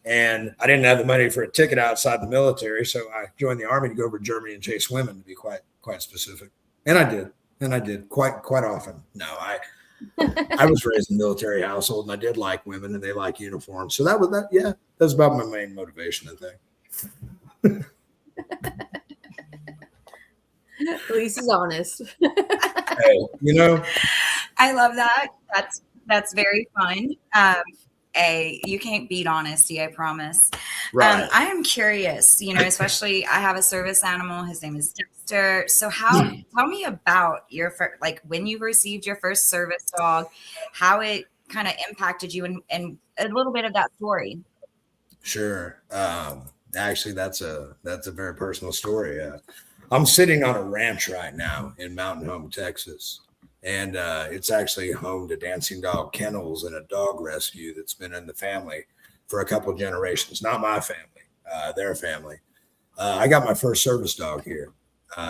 And I didn't have the money for a ticket outside the military, so I joined the army to go over to Germany and chase women, to be quite specific. And I did quite often. No, I was raised in a military household, and I did like women, and they like uniforms. So that was that. Yeah, that's about my main motivation, I think. At least he's honest. Hey, you know, I love that. That's very fun. You can't beat honesty, I promise. right. I am curious, especially I have a service animal. His name is Dexter. So tell me about your like when you received your first service dog, how it kind of impacted you, and a little bit of that story. Sure. Actually, that's a very personal story. I'm sitting on a ranch right now in Mountain Home, Texas, and it's actually home to Dancing Dog Kennels and a dog rescue that's been in the family for a couple generations. Not my family, their family. I got my first service dog here.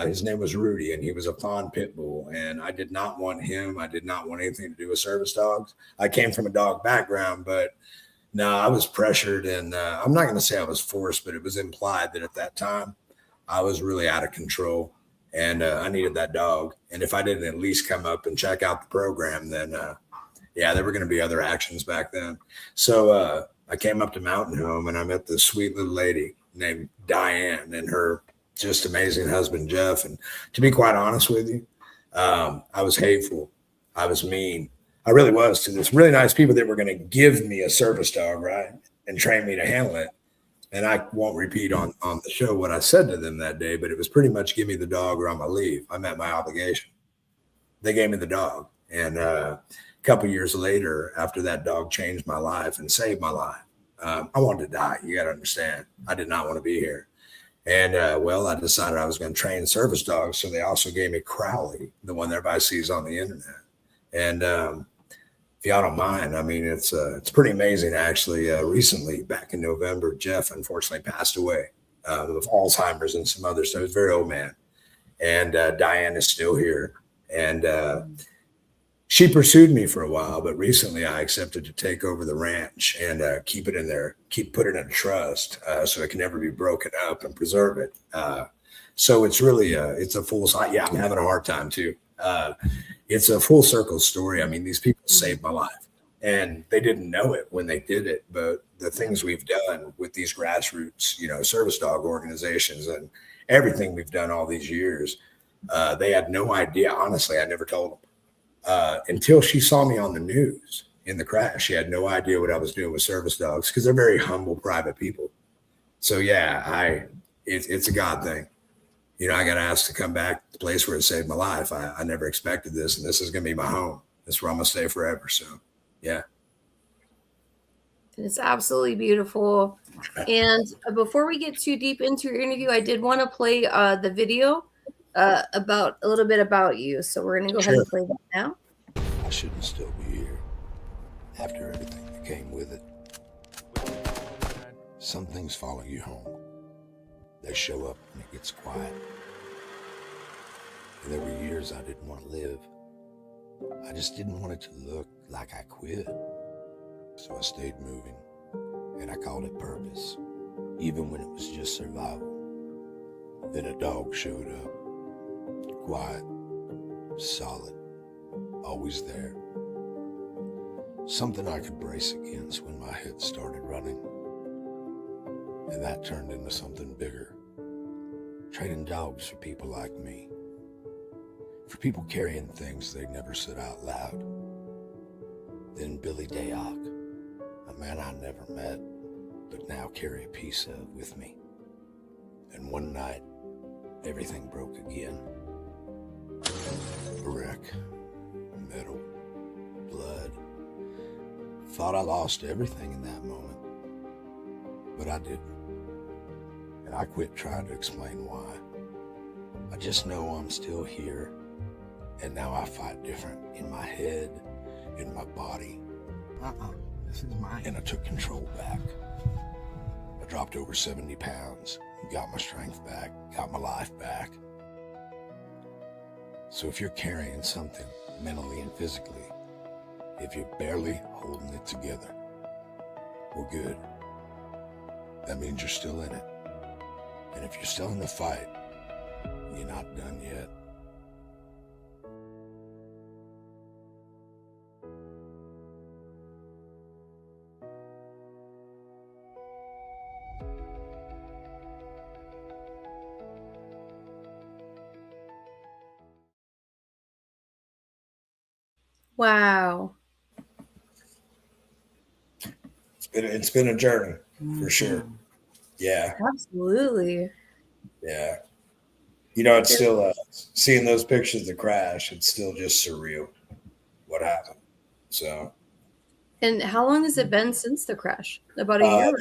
His name was Rudy, and he was a fawn pit bull. And I did not want him. I did not want anything to do with service dogs. I came from a dog background, but no, I was pressured, and I'm not going to say I was forced, but it was implied that at that time I was really out of control, and I needed that dog. And if I didn't at least come up and check out the program, then yeah, there were going to be other actions back then. So I came up to Mountain Home, and I met this sweet little lady named Diane and her just amazing husband Jeff. And to be quite honest with you, I was hateful, I was mean. I really was, to this really nice people that were going to give me a service dog, right, and train me to handle it. And I won't repeat on the show what I said to them that day, but it was pretty much give me the dog or I'm going to leave. I met my obligation. They gave me the dog. And a couple years later, after that dog changed my life and saved my life, I wanted to die. You got to understand. I did not want to be here. And well, I decided I was going to train service dogs. So they also gave me Crowley, the one everybody sees on the internet. And if y'all don't mind, I mean, it's pretty amazing, actually. Recently, back in November, Jeff unfortunately passed away of Alzheimer's and some other stuff. He's a very old man. And Diane is still here. And she pursued me for a while, but recently I accepted to take over the ranch and keep it in there, put it in a trust so it can never be broken up and preserve it. So it's really, it's a full, yeah, I'm having a hard time too. It's a full circle story. I mean, these people saved my life, and they didn't know it when they did it. But the things we've done with these grassroots, service dog organizations and everything we've done all these years, they had no idea. Honestly, I never told them until she saw me on the news in the crash. She had no idea what I was doing with service dogs because they're very humble, private people. So yeah, it's a God thing. I got asked to come back to the place where it saved my life. I never expected this, and this is going to be my home. This is where I'm going to stay forever. So, yeah. It's absolutely beautiful. And before we get too deep into your interview, I did want to play the video about a little bit about you. So we're going to go ahead and play that now. I shouldn't still be here after everything that came with it. Some things follow you home. They show up and it gets quiet. And there were years I didn't want to live. I just didn't want it to look like I quit. So I stayed moving, and I called it purpose, even when it was just survival. Then a dog showed up. Quiet, solid, always there. Something I could brace against when my head started running. And that turned into something bigger. Training dogs for people like me. For people carrying things they never said out loud. Then Billy Dayock, a man I never met, but now carry a piece of with me. And one night, everything broke again. A wreck, metal, blood. Thought I lost everything in that moment. But I didn't. And I quit trying to explain why. I just know I'm still here, and now I fight different in my head, in my body. This is mine. And I took control back. I dropped over 70 pounds, got my strength back, got my life back. So if you're carrying something mentally and physically, if you're barely holding it together, we're good. that means you're still in it. And if you're still in the fight, you're not done yet. Wow. It's been a journey for sure. Yeah. Absolutely. Yeah. You know, it's still seeing those pictures of the crash. It's still just surreal what happened. So, And how long has it been since the crash? About a year?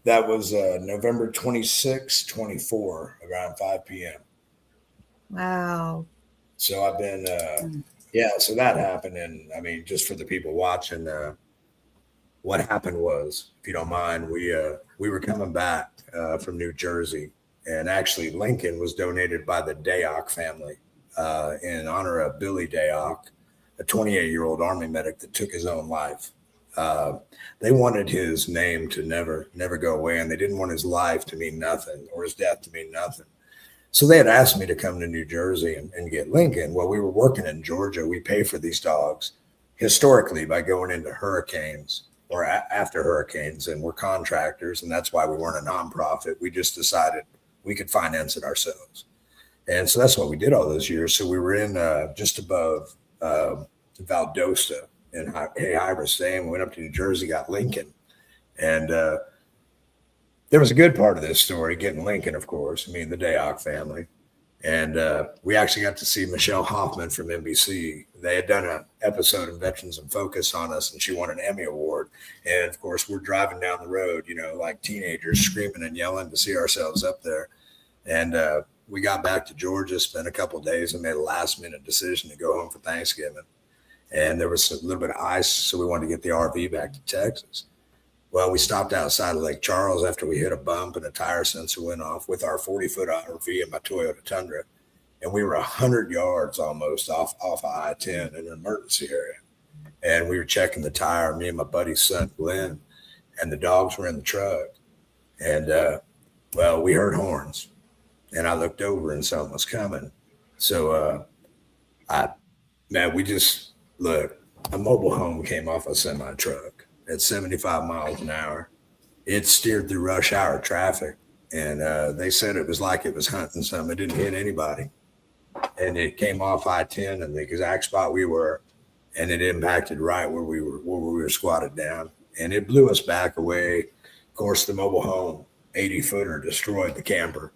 that was November 26, 24, around 5 p.m. Wow. So I've been, so that happened. And I mean, just for the people watching, what happened was, if you don't mind, we were coming back from New Jersey, and actually Lincoln was donated by the Dayock family in honor of Billy Dayock, a 28-year-old Army medic that took his own life. They wanted his name to never go away, and they didn't want his life to mean nothing or his death to mean nothing. So they had asked me to come to New Jersey and get Lincoln. Well, we were working in Georgia. We pay for these dogs historically by going into hurricanes or after hurricanes, and we're contractors, and that's why we weren't a nonprofit. We just decided we could finance it ourselves. And so that's what we did all those years. So we were in just above Valdosta in Hybrid State. We went up to New Jersey, got Lincoln. And there was a good part of this story, getting Lincoln, of course, me and the Dayock family. And we actually got to see Michelle Hoffman from NBC. They had done an episode of Veterans in Focus on us, and she won an Emmy Award. And of course, we're driving down the road, you know, like teenagers screaming and yelling to see ourselves up there. And we got back to Georgia, spent a couple of days, and made a last-minute decision to go home for Thanksgiving. And there was a little bit of ice, so we wanted to get the RV back to Texas. Well, we stopped outside of Lake Charles after we hit a bump and a tire sensor went off with our 40-foot RV and my Toyota Tundra. And we were 100 yards almost off of I-10 in an emergency area. And we were checking the tire, me and my buddy's son, Glenn, and the dogs were in the truck. And, we heard horns. And I looked over and something was coming. So, we just, look, a mobile home came off a semi-truck at 75 miles an hour. It steered through rush hour traffic, and they said it was like it was hunting something. It didn't hit anybody, and it came off I-10 in the exact spot we were, and it impacted right where we were squatted down, and it blew us back away. Of course, the mobile home 80-footer destroyed the camper,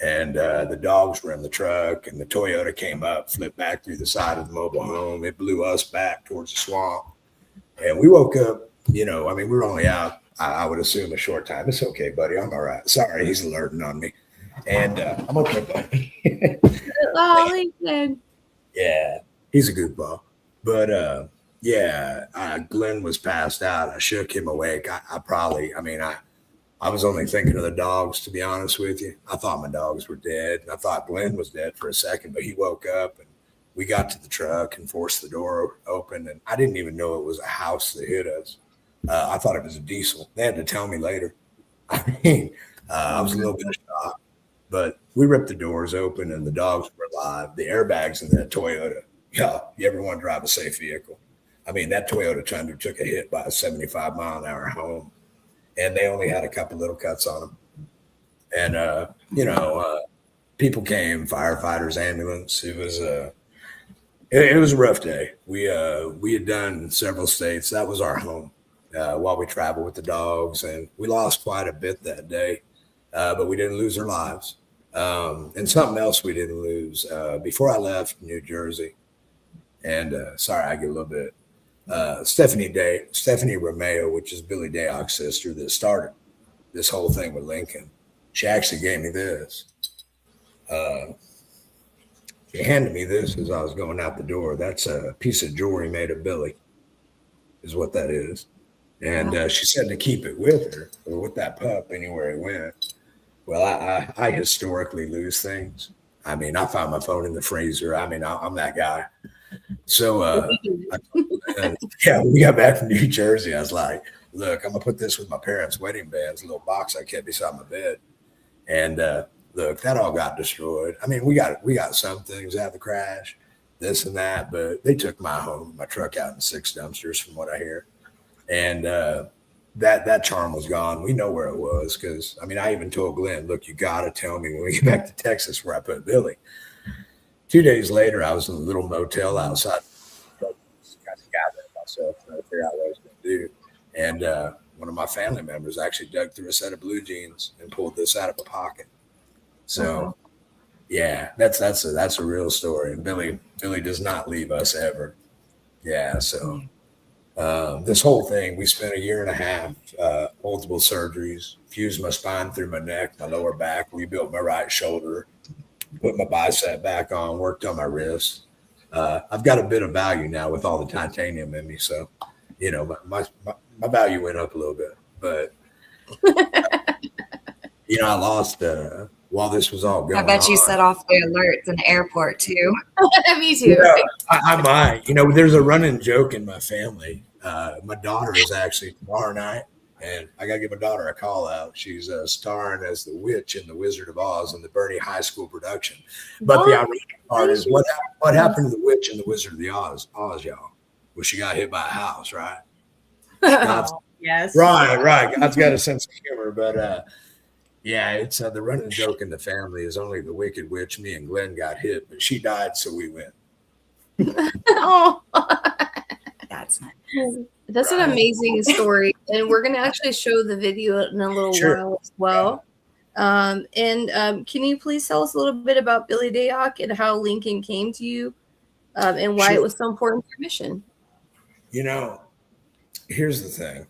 and the dogs were in the truck, and the Toyota came up, flipped back through the side of the mobile home. It blew us back towards the swamp, and we woke up. You know, I mean, we were only out, I would assume, a short time. It's okay, buddy. I'm all right. Sorry, he's alerting on me. And I'm okay, buddy. Oh, Lincoln. Yeah, he's a goofball. But, Glenn was passed out. I shook him awake. I was only thinking of the dogs, to be honest with you. I thought my dogs were dead. I thought Glenn was dead for a second, but he woke up, and we got to the truck and forced the door open. And I didn't even know it was a house that hit us. I thought it was a diesel. They had to tell me later. I was a little bit shocked, but we ripped the doors open and the dogs were alive. The airbags in that Toyota. Yeah, you ever want to drive a safe vehicle? I mean, that Toyota Tundra took a hit by a 75-mile-an-hour home, and they only had a couple little cuts on them. And people came, firefighters, ambulance. It was a rough day. We had done several states. That was our home. While we traveled with the dogs, and we lost quite a bit that day, but we didn't lose our lives. And something else we didn't lose before I left New Jersey. And sorry, I get a little bit. Stephanie Romeo, which is Billy Dayock's sister, that started this whole thing with Lincoln. She actually gave me this. She handed me this as I was going out the door. That's a piece of jewelry made of Billy, is what that is. And she said to keep it with her or with that pup anywhere it went. Well, I historically lose things. I mean, I found my phone in the freezer. I mean, I'm that guy. So, we got back from New Jersey. I was like, look, I'm gonna put this with my parents' wedding bands, a little box I kept beside my bed. And look, that all got destroyed. I mean, we got some things out of the crash, this and that, but they took my truck out in 6 dumpsters, from what I hear. And that charm was gone. We know where it was because I mean, I even told Glenn, look, you got to tell me when we get back to Texas where I put Billy. 2 days later, I was in a little motel outside. Got gathering myself, trying to figure out what I was going to do. And one of my family members actually dug through a set of blue jeans and pulled this out of a pocket. So, yeah, that's a real story. And Billy does not leave us ever. Yeah. So this whole thing, we spent 1.5 years, multiple surgeries, fused my spine through my neck, my lower back, rebuilt my right shoulder, put my bicep back on, worked on my wrist. I've got a bit of value now with all the titanium in me. So, you know, my value went up a little bit, but you know, I lost while this was all going on. I bet you set off the alerts in the airport too. Me too. Yeah, I might. You know, there's a running joke in my family. My daughter is actually tomorrow night, and I got to give my daughter a call out. She's starring as the witch in The Wizard of Oz in the Bernie High School production. But the ironic part is what happened to the witch in The Wizard of the Oz, y'all? Well, she got hit by a house, right? Yes. Right. God's got a sense of humor, but yeah, it's the running joke in the family is only the wicked witch. Me and Glenn got hit, but she died, so we win. Oh, That's not. that's an amazing story, and we're going to actually show the video in a little while as well. Can you please tell us a little bit about Billy Dayock and how Lincoln came to you, and why it was so important to your mission? You know, here's the thing.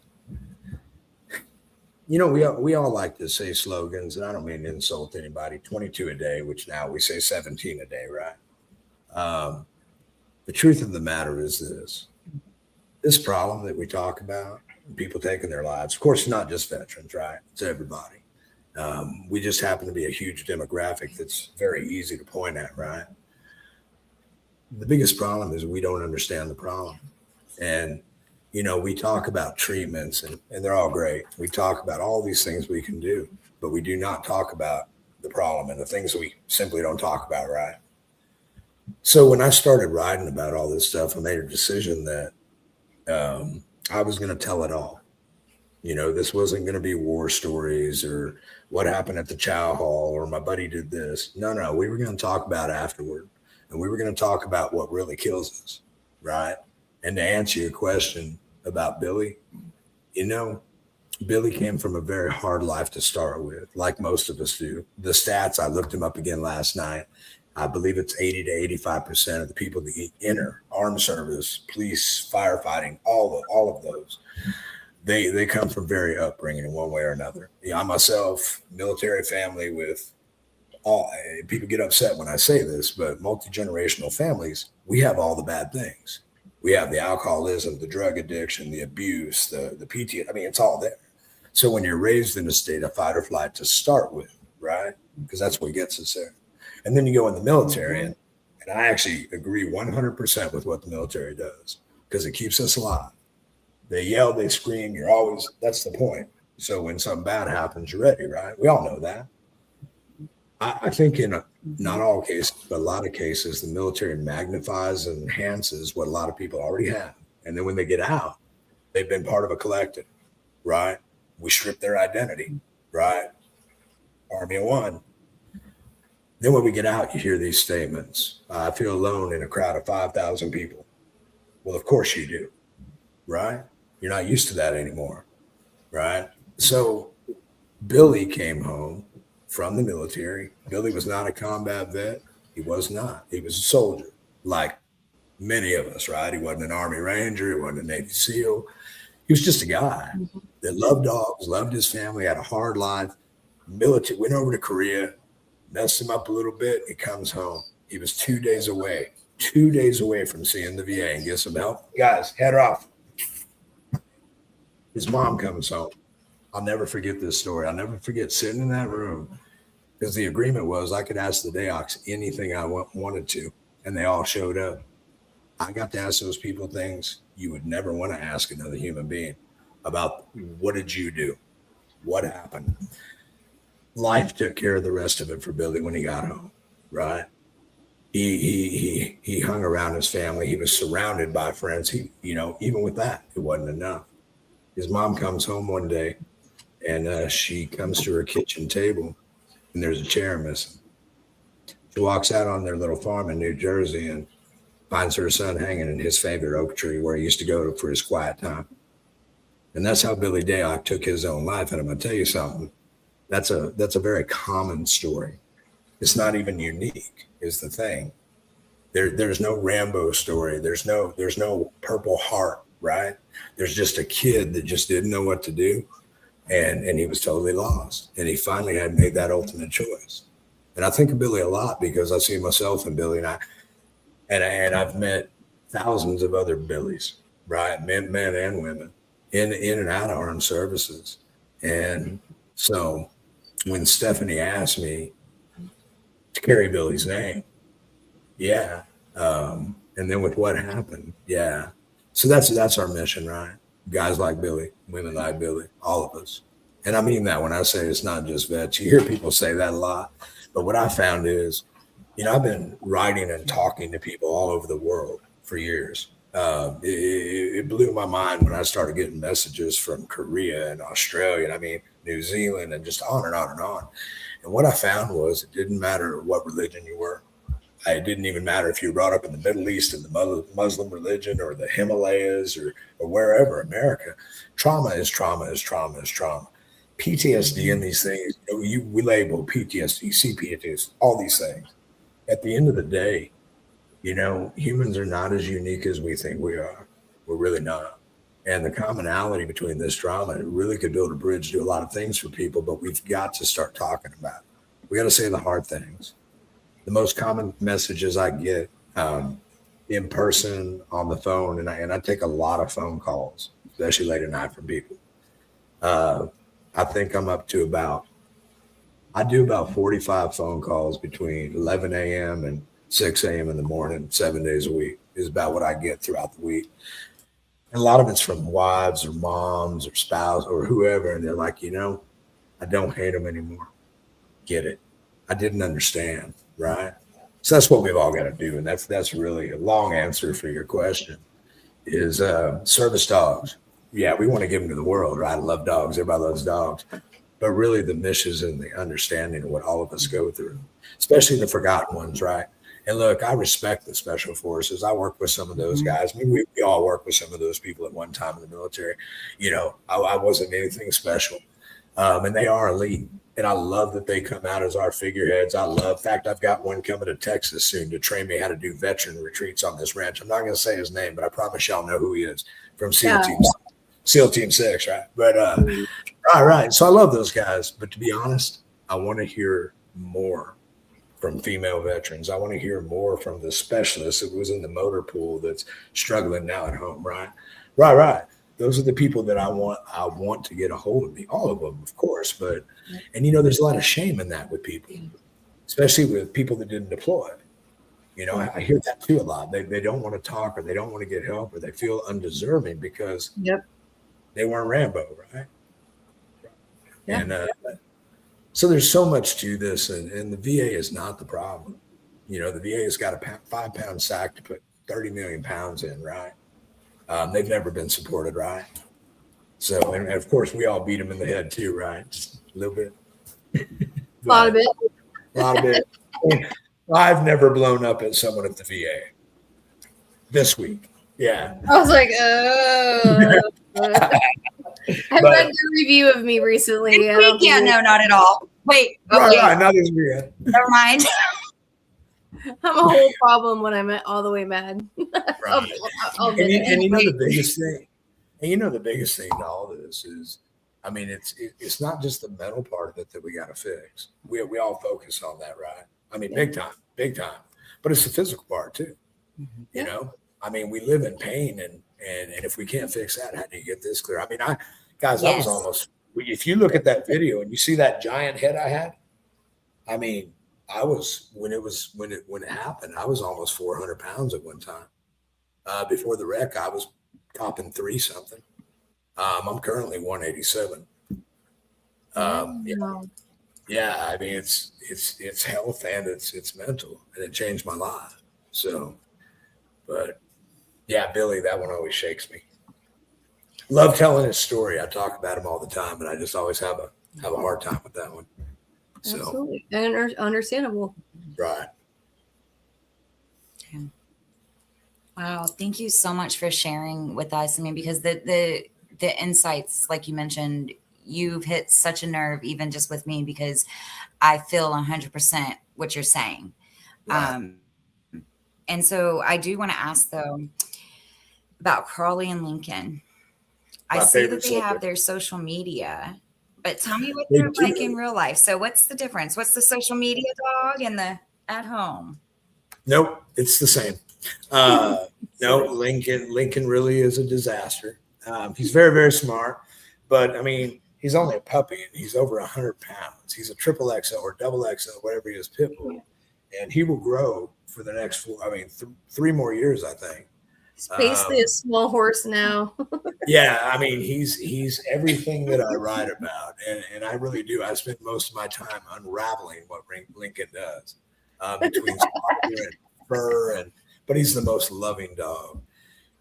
You know, we all like to say slogans, and I don't mean to insult anybody. 22 a day, which now we say 17 a day, right? The truth of the matter is this problem that we talk about, people taking their lives, of course, not just veterans, right? It's everybody. We just happen to be a huge demographic that's very easy to point at, right? The biggest problem is we don't understand the problem. And you know, we talk about treatments and they're all great. We talk about all these things we can do, but we do not talk about the problem and the things we simply don't talk about, right? So when I started writing about all this stuff, I made a decision that I was going to tell it all. You know, this wasn't going to be war stories or what happened at the chow hall or my buddy did this. No, we were going to talk about afterward, and we were going to talk about what really kills us, right? And to answer your question about Billy, you know, Billy came from a very hard life to start with, like most of us do. The stats, I looked them up again last night. I believe it's 80 to 85% of the people that enter armed service, police, firefighting, all of those, they come from very upbringing in one way or another. You know, I myself, military family with all, people get upset when I say this, but multi-generational families, we have all the bad things. We have the alcoholism, the drug addiction, the abuse, the PTSD. I mean, it's all there. So when you're raised in a state of fight or flight to start with, right? Because that's what gets us there. And then you go in the military, and I actually agree 100% with what the military does because it keeps us alive. They yell, they scream. That's the point. So when something bad happens, you're ready, right? We all know that. I think in not all cases, but a lot of cases, the military magnifies and enhances what a lot of people already have. And then when they get out, they've been part of a collective, right? We strip their identity, right? Army of one. Then when we get out, you hear these statements. I feel alone in a crowd of 5,000 people. Well, of course you do, right? You're not used to that anymore, right? So Billy came home from the military. Billy was not a combat vet. He was not. He was a soldier, like many of us, right? He wasn't an Army Ranger. He wasn't a Navy SEAL. He was just a guy that loved dogs, loved his family, had a hard life. Military, went over to Korea, messed him up a little bit. He comes home. He was 2 days away from seeing the VA and get some help. Guys, head off. His mom comes home. I'll never forget this story. I'll never forget sitting in that room because the agreement was I could ask the Dayocks anything I wanted to, and they all showed up. I got to ask those people things you would never want to ask another human being. about what did you do? What happened? Life took care of the rest of it for Billy when he got home, right? He hung around his family. He was surrounded by friends. Even with that, it wasn't enough. His mom comes home one day, and she comes to her kitchen table, and there's a chair missing. She walks out on their little farm in New Jersey and finds her son hanging in his favorite oak tree where he used to go for his quiet time. And that's how Billy Dayock took his own life. And I'm going to tell you something. That's a very common story. It's not even unique, is the thing. There's no Rambo story. There's no Purple Heart, right? There's just a kid that just didn't know what to do, and he was totally lost. And he finally had made that ultimate choice. And I think of Billy a lot because I see myself in Billy, and I've met thousands of other Billies, right? Men and women in and out of armed services. And so when Stephanie asked me to carry Billy's name, yeah. And then with what happened, yeah. So that's our mission, right? Guys like Billy, women like Billy, all of us. And I mean that when I say it's not just vets. You hear people say that a lot. But what I found is, I've been writing and talking to people all over the world for years. It blew my mind when I started getting messages from Korea and Australia, and New Zealand, and just on and on and on. And what I found was it didn't matter what religion you were. It didn't even matter if you were brought up in the Middle East in the Muslim religion or the Himalayas or wherever, America. Trauma is trauma is trauma is trauma. PTSD and these things, we label PTSD, CPTSD, all these things. At the end of the day, humans are not as unique as we think we are. We're really not. And the commonality between this trauma, it really could build a bridge to a lot of things for people, but we've got to start talking about it. We got to say the hard things. The most common messages I get in person, on the phone, and I take a lot of phone calls, especially late at night from people. I think I'm up to I do about 45 phone calls between 11 a.m. and 6 a.m. in the morning, 7 days a week is about what I get throughout the week. And a lot of it's from wives or moms or spouse or whoever. And they're like, I don't hate them anymore. Get it. I didn't understand. Right. So that's what we've all got to do. And that's really a long answer for your question is service dogs. Yeah, we want to give them to the world, right? I love dogs. Everybody loves dogs. But really the missions and the understanding of what all of us go through, especially the forgotten ones, right? And look, I respect the special forces. I work with some of those guys. We all work with some of those people at one time in the military. I wasn't anything special. And they are elite. And I love that they come out as our figureheads. In fact, I've got one coming to Texas soon to train me how to do veteran retreats on this ranch. I'm not going to say his name, but I promise y'all know who he is from SEAL Team 6, right? But all right. So I love those guys. But to be honest, I want to hear more from female veterans. I want to hear more from the specialist that was in the motor pool that's struggling now at home, right? Right. Those are the people that I want to get a hold of me. All of them, of course. But, and there's a lot of shame in that with people, especially with people that didn't deploy. I hear that too a lot. They don't want to talk or they don't want to get help or they feel undeserving because they weren't Rambo, right? Yeah. And so there's so much to this, and the VA is not the problem. The VA has got a 5-pound sack to put 30 million pounds in, right? They've never been supported, right? So, and of course, we all beat them in the head too, right? Just a little bit. A lot of it. I've never blown up at someone at the VA this week. Yeah. I was like, I read your review of me recently. Yeah, no, not at all. Wait. Okay. Right, not as good. Never mind. I'm a whole problem when I'm all the way mad. Right. The biggest thing, the biggest thing to all this is, it's not just the mental part of it that we got to fix. We all focus on that, right? Big time. But it's the physical part too. Mm-hmm. We live in pain, and if we can't fix that, how do you get this clear? I was almost. If you look at that video and you see that giant head I had, I was when it happened, I was almost 400 pounds at one time. Before the wreck, I was topping 3 something. I'm currently 187. Yeah, Wow. yeah. I mean, it's health and it's mental, and it changed my life. So, but yeah, Billy, that one always shakes me. Love telling his story. I talk about him all the time, and I just always have a hard time with that one. So, Absolutely. And understandable. right. Yeah. Wow, thank you so much for sharing with us. I mean, because the insights, like you mentioned, you've hit such a nerve, even just with me, because I feel 100% what you're saying. Right. And so I do want to ask though about Crawley and Lincoln. I My see favorite that they have subject. their social media, but tell me what They they're like in do. real life. So what's the difference? What's the social media dog and the at home? Nope, it's the same. No, Lincoln really is a disaster. He's very, very smart, but I mean, he's only a puppy and he's over 100 pounds. He's a triple XL or double XL, whatever he is, pit bull, and he will grow for the next four. I mean, 3 more years, I think. It's basically a small horse now. Yeah, I mean, he's everything that I write about, and I really do. I spend most of my time unraveling what Lincoln does between slaughter and fur, but he's the most loving dog.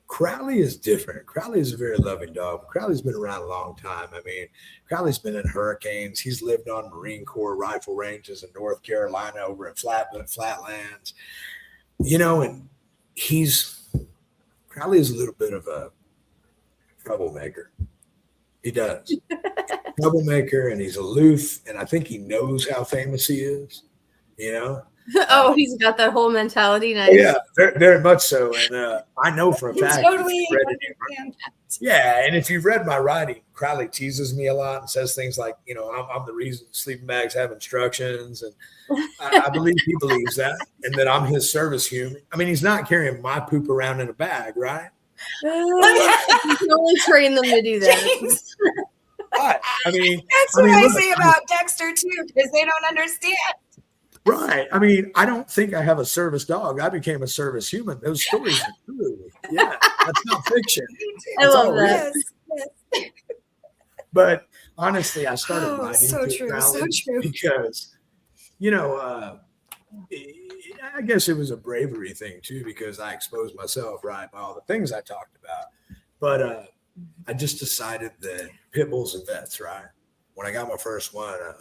Crowley is different. Crowley is a very loving dog. Crowley's been around a long time. I mean, Crowley's been in hurricanes. He's lived on Marine Corps rifle ranges in North Carolina over at Flatlands, and he's Crowley is a little bit of a troublemaker. He does. Troublemaker, and he's aloof, and I think he knows how famous he is, you know? Oh, he's got that whole mentality. Nice. Yeah, very, very much so. And I know for a fact. Totally understand. Yeah, and if you've read my writing, Crowley teases me a lot and says things like, I'm the reason sleeping bags have instructions. And I believe he believes that, and that I'm his service human. I mean, he's not carrying my poop around in a bag, right? You can only train them to do that. Right. I mean, that's what I say about Dexter too, because they don't understand. Right. I mean, I don't think I have a service dog. I became a service human. Those stories are true. Yeah, that's not fiction. I love that. Yes. But honestly, I started writing so true, because, I guess it was a bravery thing too, because I exposed myself, right, by all the things I talked about. But I just decided that pit bulls and vets, right? When I got my first one, and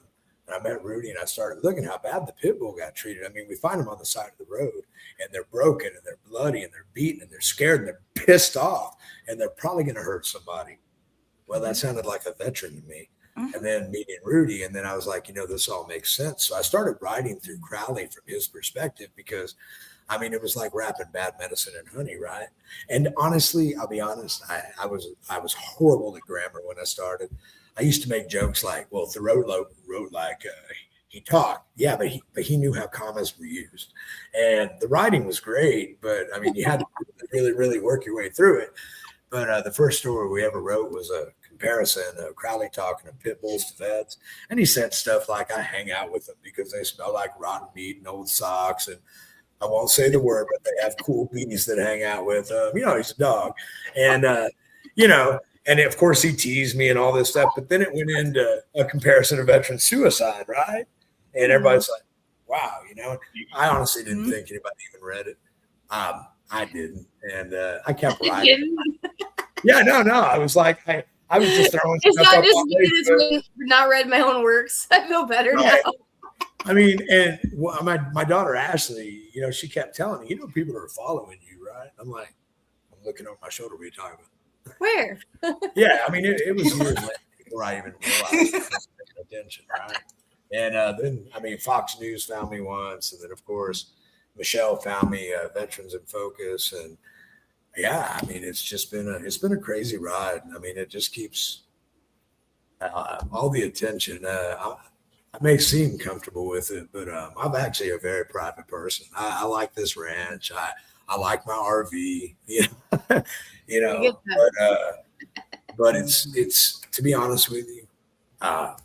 I met Rudy, and I started looking how bad the pit bull got treated. I mean, we find them on the side of the road, and they're broken, and they're bloody, and they're beaten, and they're scared, and they're pissed off, and they're probably going to hurt somebody. Well, that sounded like a veteran to me. And then meeting Rudy, and then I was like, this all makes sense. So I started writing through Crowley from his perspective, because, I mean, it was like wrapping bad medicine in honey, right? And honestly, I'll be honest, I was horrible at grammar when I started. I used to make jokes like, well, Thoreau wrote like he talked, yeah, but he knew how commas were used, and the writing was great, but I mean, you had to really, really work your way through it. But the first story we ever wrote was a comparison of Crowley talking to pit bulls to vets, and he said stuff like, "I hang out with them because they smell like rotten meat and old socks," and I won't say the word, but they have cool bees that hang out with them. He's a dog, and and of course he teased me and all this stuff. But then it went into a comparison of veteran suicide, right? And everybody's like, "Wow," I honestly didn't think anybody even read it. I didn't, and I kept writing. Yeah, no. I was like, I was just throwing. It's not just me that's not read my own works. I feel better now. I mean, and my daughter Ashley, she kept telling me, people are following you, right? I'm like, I'm looking over my shoulder. What are you talking about? Where? Yeah, I mean, it was years later before I even realized I was paying attention, right? And then, I mean, Fox News found me once, and then of course Michelle found me, Veterans in Focus, and yeah, I mean, it's been a crazy ride. I mean, it just keeps all the attention. I may seem comfortable with it, but I'm actually a very private person. I like this ranch. I like my RV, but it's to be honest with you, I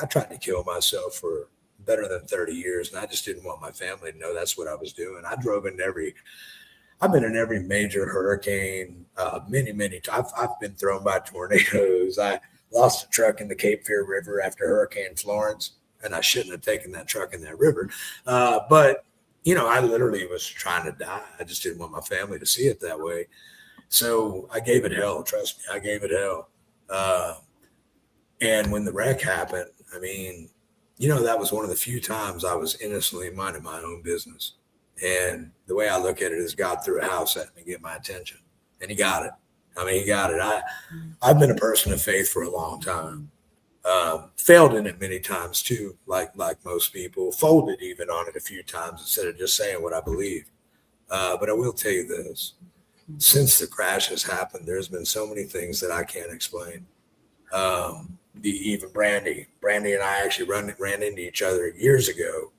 tried to kill myself for better than 30 years, and I just didn't want my family to know that's what I was doing. I drove into I've been in every major hurricane, many times. I've been thrown by tornadoes. I lost a truck in the Cape Fear River after Hurricane Florence, and I shouldn't have taken that truck in that river. But, I literally was trying to die. I just didn't want my family to see it that way. So I gave it hell. Trust me, I gave it hell. And when the wreck happened, that was one of the few times I was innocently minding my own business. And the way I look at it is God threw a house at me to get my attention. And he got it. He got it. I've been a person of faith for a long time. Failed in it many times too, like most people. Folded even on it a few times instead of just saying what I believe. But I will tell you this. Since the crash has happened, there's been so many things that I can't explain. Even Brandy and I actually ran into each other years ago,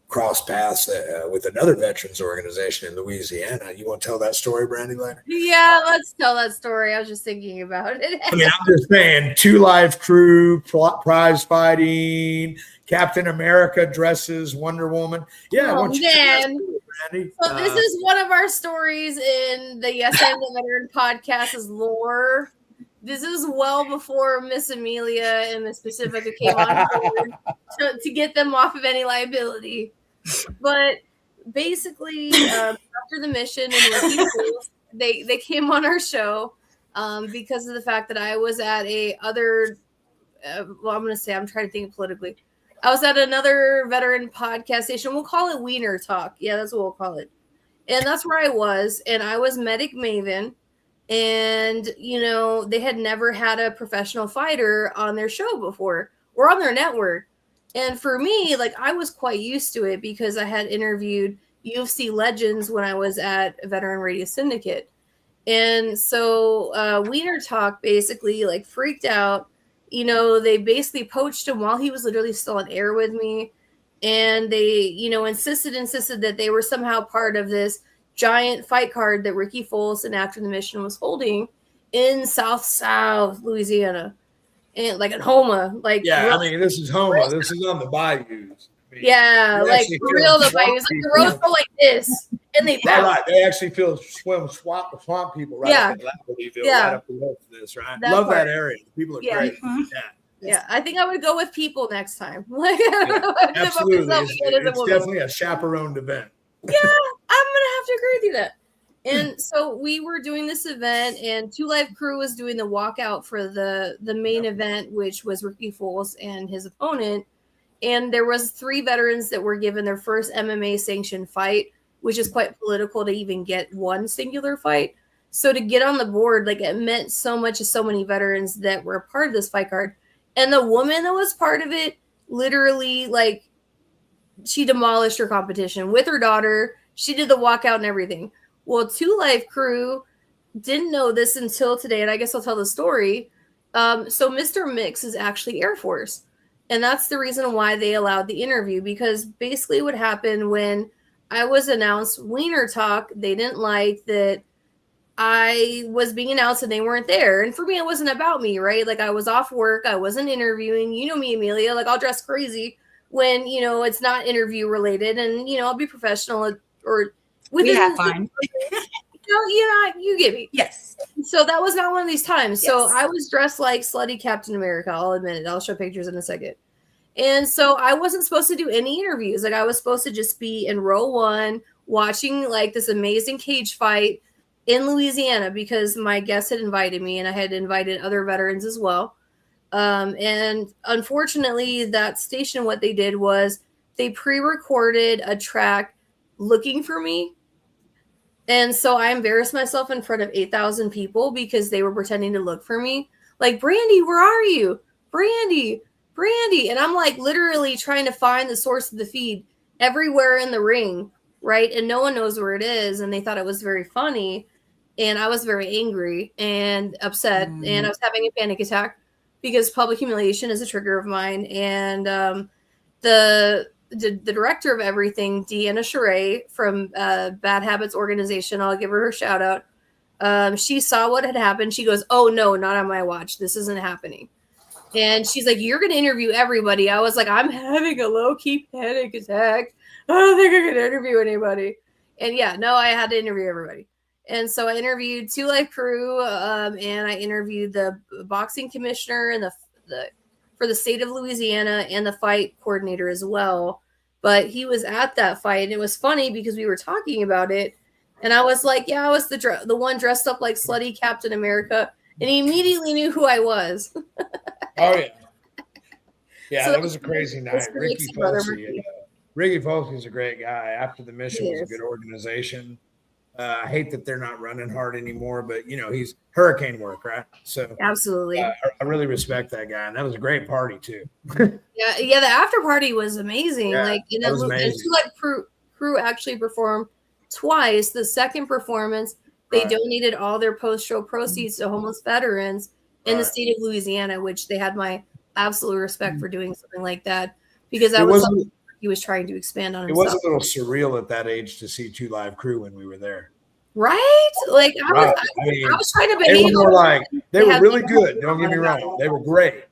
crossed paths with another veterans organization in Louisiana. You want to tell that story, Brandy, later? Yeah, let's tell that story. I was just thinking about it. I'm just saying, 2 Live Crew, prize fighting, Captain America dresses Wonder Woman. Yeah, oh, man. Brandy. So this is one of our stories in the Yes I'm the Veteran podcast's lore. This is well before Miss Amelia and Miss Pacifica came on board to get them off of any liability. But basically, after the mission and they came on our show because of the fact that I was at I'm trying to think politically. I was at another veteran podcast station. We'll call it Wiener Talk. Yeah, that's what we'll call it. And that's where I was. And I was Medic Maven. And, they had never had a professional fighter on their show before or on their network. And for me, I was quite used to it because I had interviewed UFC legends when I was at Veteran Radio Syndicate. And so Wiener Talk basically freaked out. They basically poached him while he was literally still on air with me. And they, insisted that they were somehow part of this giant fight card that Ricky Foles and After the Mission was holding in South Louisiana. And in Homa. This is Homa. This is on the bayous. Real the bayous. The roads go like this. And they bounce. Right. They actually swim swamp people right up in Lappaville, right up the road for this, right? Love that area. People are great. Yeah, I think I would go with people next time. Absolutely. It's definitely a chaperoned event. Yeah, I'm going to have to agree with you that. And so we were doing this event, and 2 Live Crew was doing the walkout for the main event, which was Ricky Foles and his opponent. And there was 3 veterans that were given their first MMA sanctioned fight, which is quite political to even get one singular fight. So to get on the board, it meant so much to so many veterans that were a part of this fight card. And the woman that was part of it, literally, she demolished her competition with her daughter. She did the walkout and everything. Well, 2 Live Crew didn't know this until today, and I guess I'll tell the story. So Mr. Mix is actually Air Force. And that's the reason why they allowed the interview, because basically what happened when I was announced Wiener Talk, they didn't like that I was being announced and they weren't there. And for me, it wasn't about me, right? I was off work. I wasn't interviewing. You know me, Amelia. I'll dress crazy when, it's not interview related. And, I'll be professional or we have fun. You get me. Yes. So that was not one of these times. Yes. So I was dressed like slutty Captain America. I'll admit it. I'll show pictures in a second. And so I wasn't supposed to do any interviews. I was supposed to just be in row 1 watching this amazing cage fight in Louisiana because my guests had invited me and I had invited other veterans as well. And unfortunately, that station, what they did was they pre-recorded a track looking for me. And so I embarrassed myself in front of 8,000 people because they were pretending to look for me. Brandy, where are you? Brandy. And I'm literally trying to find the source of the feed everywhere in the ring, right? And no one knows where it is. And they thought it was very funny. And I was very angry and upset. And I was having a panic attack because public humiliation is a trigger of mine. And the director of everything, Deanna Sheree from Bad Habits Organization, I'll give her shout out. She saw what had happened. She goes, "Oh no, not on my watch. This isn't happening." And she's like, "You're going to interview everybody." I was like, "I'm having a low-key panic attack. I don't think I can interview anybody." And yeah, no, I had to interview everybody. And so I interviewed 2 Live Crew, and I interviewed the boxing commissioner and the for the state of Louisiana and the fight coordinator as well. But he was at that fight, and it was funny because we were talking about it, and I was like, "Yeah, I was the one dressed up like slutty Captain America," and he immediately knew who I was. Oh yeah, yeah, So that was a crazy night. Ricky Folsey's a great guy. After the Mission was a good organization. I hate that they're not running hard anymore, but he's hurricane work, right? So Absolutely. I really respect that guy, and that was a great party too. Yeah. The after party was amazing. Yeah, Like that was amazing. and 2 Live Crew actually performed twice. The second performance, they donated all their post-show proceeds to homeless veterans in the state of Louisiana, which they had my absolute respect for doing something like that, because that was something he was trying to expand on himself. It was a little surreal at that age to see 2 Live Crew when we were there. Right? Like I was trying to behave. They were really good. Don't get me wrong. They were great.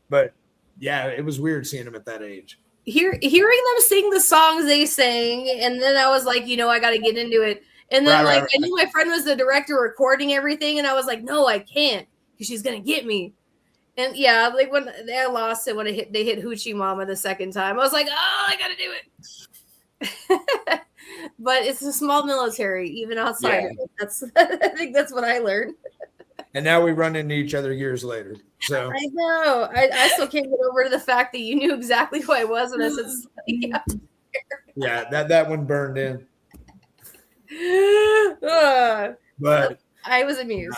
But yeah, it was weird seeing them at that age. Hearing them sing the songs they sang, and then I was like, I got to get into it. And then I knew my friend was the director recording everything, and I was like, no, I can't, because she's gonna get me. And yeah, like when I lost it when they hit Hoochie Mama the second time, I was like, oh, I gotta do it. But it's a small military, even outside of it. I think that's what I learned. And now we run into each other years later. So I know. I still can't get over to the fact that you knew exactly who I was when I said, yeah, that one burned in. But I was amused.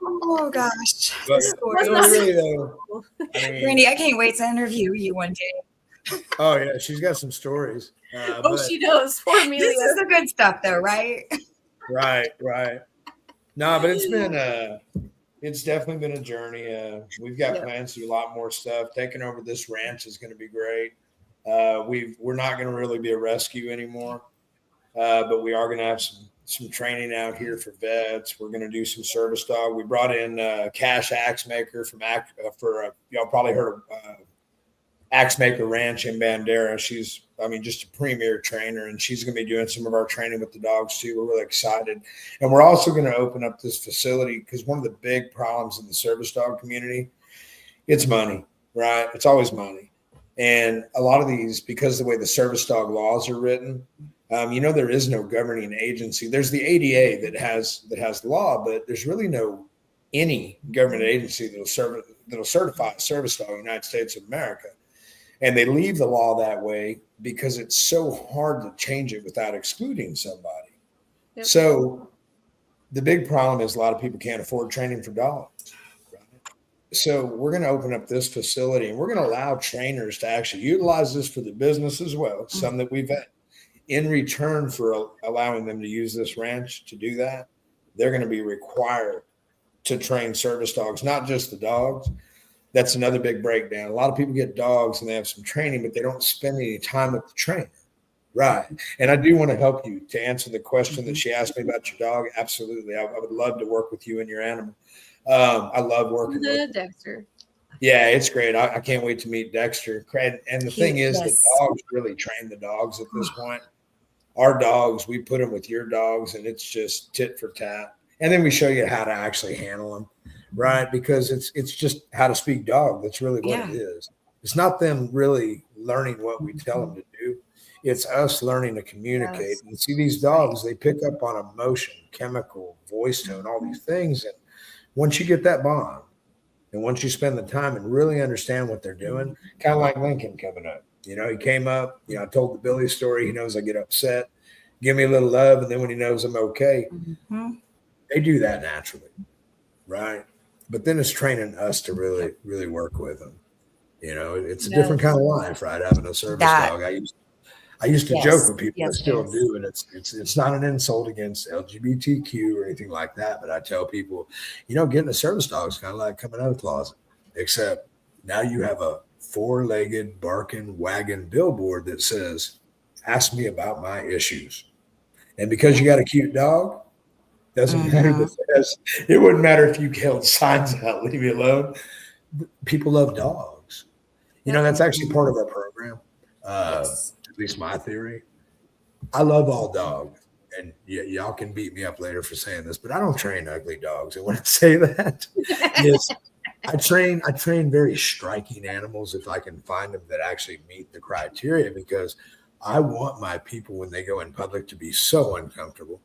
Oh gosh. But really though, Randy, I can't wait to interview you one day. Oh yeah, she's got some stories. She knows. Poor Amelia. This is the good stuff though, right? Right. No, but it's definitely been a journey. We've got plans to do a lot more stuff. Taking over this ranch is going to be great. We're not going to really be a rescue anymore, but we are going to have some training out here for vets. We're going to do some service dog. We brought in Cash Axe Maker y'all probably heard of Axe Maker Ranch in Bandera. She's, just a premier trainer, and she's going to be doing some of our training with the dogs too. We're really excited. And we're also going to open up this facility because one of the big problems in the service dog community, it's money, right? It's always money. And a lot of these, because of the way the service dog laws are written, there is no governing agency. There's the ADA that has law, but there's really any government agency that'll certify a service dog in the United States of America. And they leave the law that way because it's so hard to change it without excluding somebody. Yep. So the big problem is a lot of people can't afford training for dogs. Right? So we're going to open up this facility, and we're going to allow trainers to actually utilize this for the business as well. Some that we've had. In return for allowing them to use this ranch to do that, they're going to be required to train service dogs, not just the dogs. That's another big breakdown. A lot of people get dogs and they have some training, but they don't spend any time with the trainer. Right. And I do want to help you to answer the question that she asked me about your dog. Absolutely. I would love to work with you and your animal. I love working with Dexter. Yeah, it's great. I can't wait to meet Dexter. And the thing is, the dogs really train the dogs at this point. Our dogs, we put them with your dogs, and it's just tit for tat. And then we show you how to actually handle them. Right, because it's just how to speak dog. That's really what it is. It's not them really learning what we tell them to do. It's us learning to communicate. Yes. And see, these dogs, they pick up on emotion, chemical, voice tone, all these things. And once you get that bond, and once you spend the time and really understand what they're doing, kind of like Lincoln coming up. He came up. I told the Billy story. He knows I get upset. Give me a little love, and then when he knows I'm okay, they do that naturally, right? But then it's training us to really, really work with them. It's a different kind of life, right? Having a service dog. I used to joke with people that still do, and it's not an insult against LGBTQ or anything like that. But I tell people, getting a service dog is kind of like coming out of the closet, except now you have a 4-legged barking wagon billboard that says, "Ask me about my issues." And because you got a cute dog, doesn't matter the says. It wouldn't matter if you held signs out, "Leave me alone." People love dogs. That's actually part of our program. At least my theory. I love all dogs, and y'all can beat me up later for saying this, but I don't train ugly dogs. And when I say that, is I train very striking animals if I can find them that actually meet the criteria, because I want my people when they go in public to be so uncomfortable.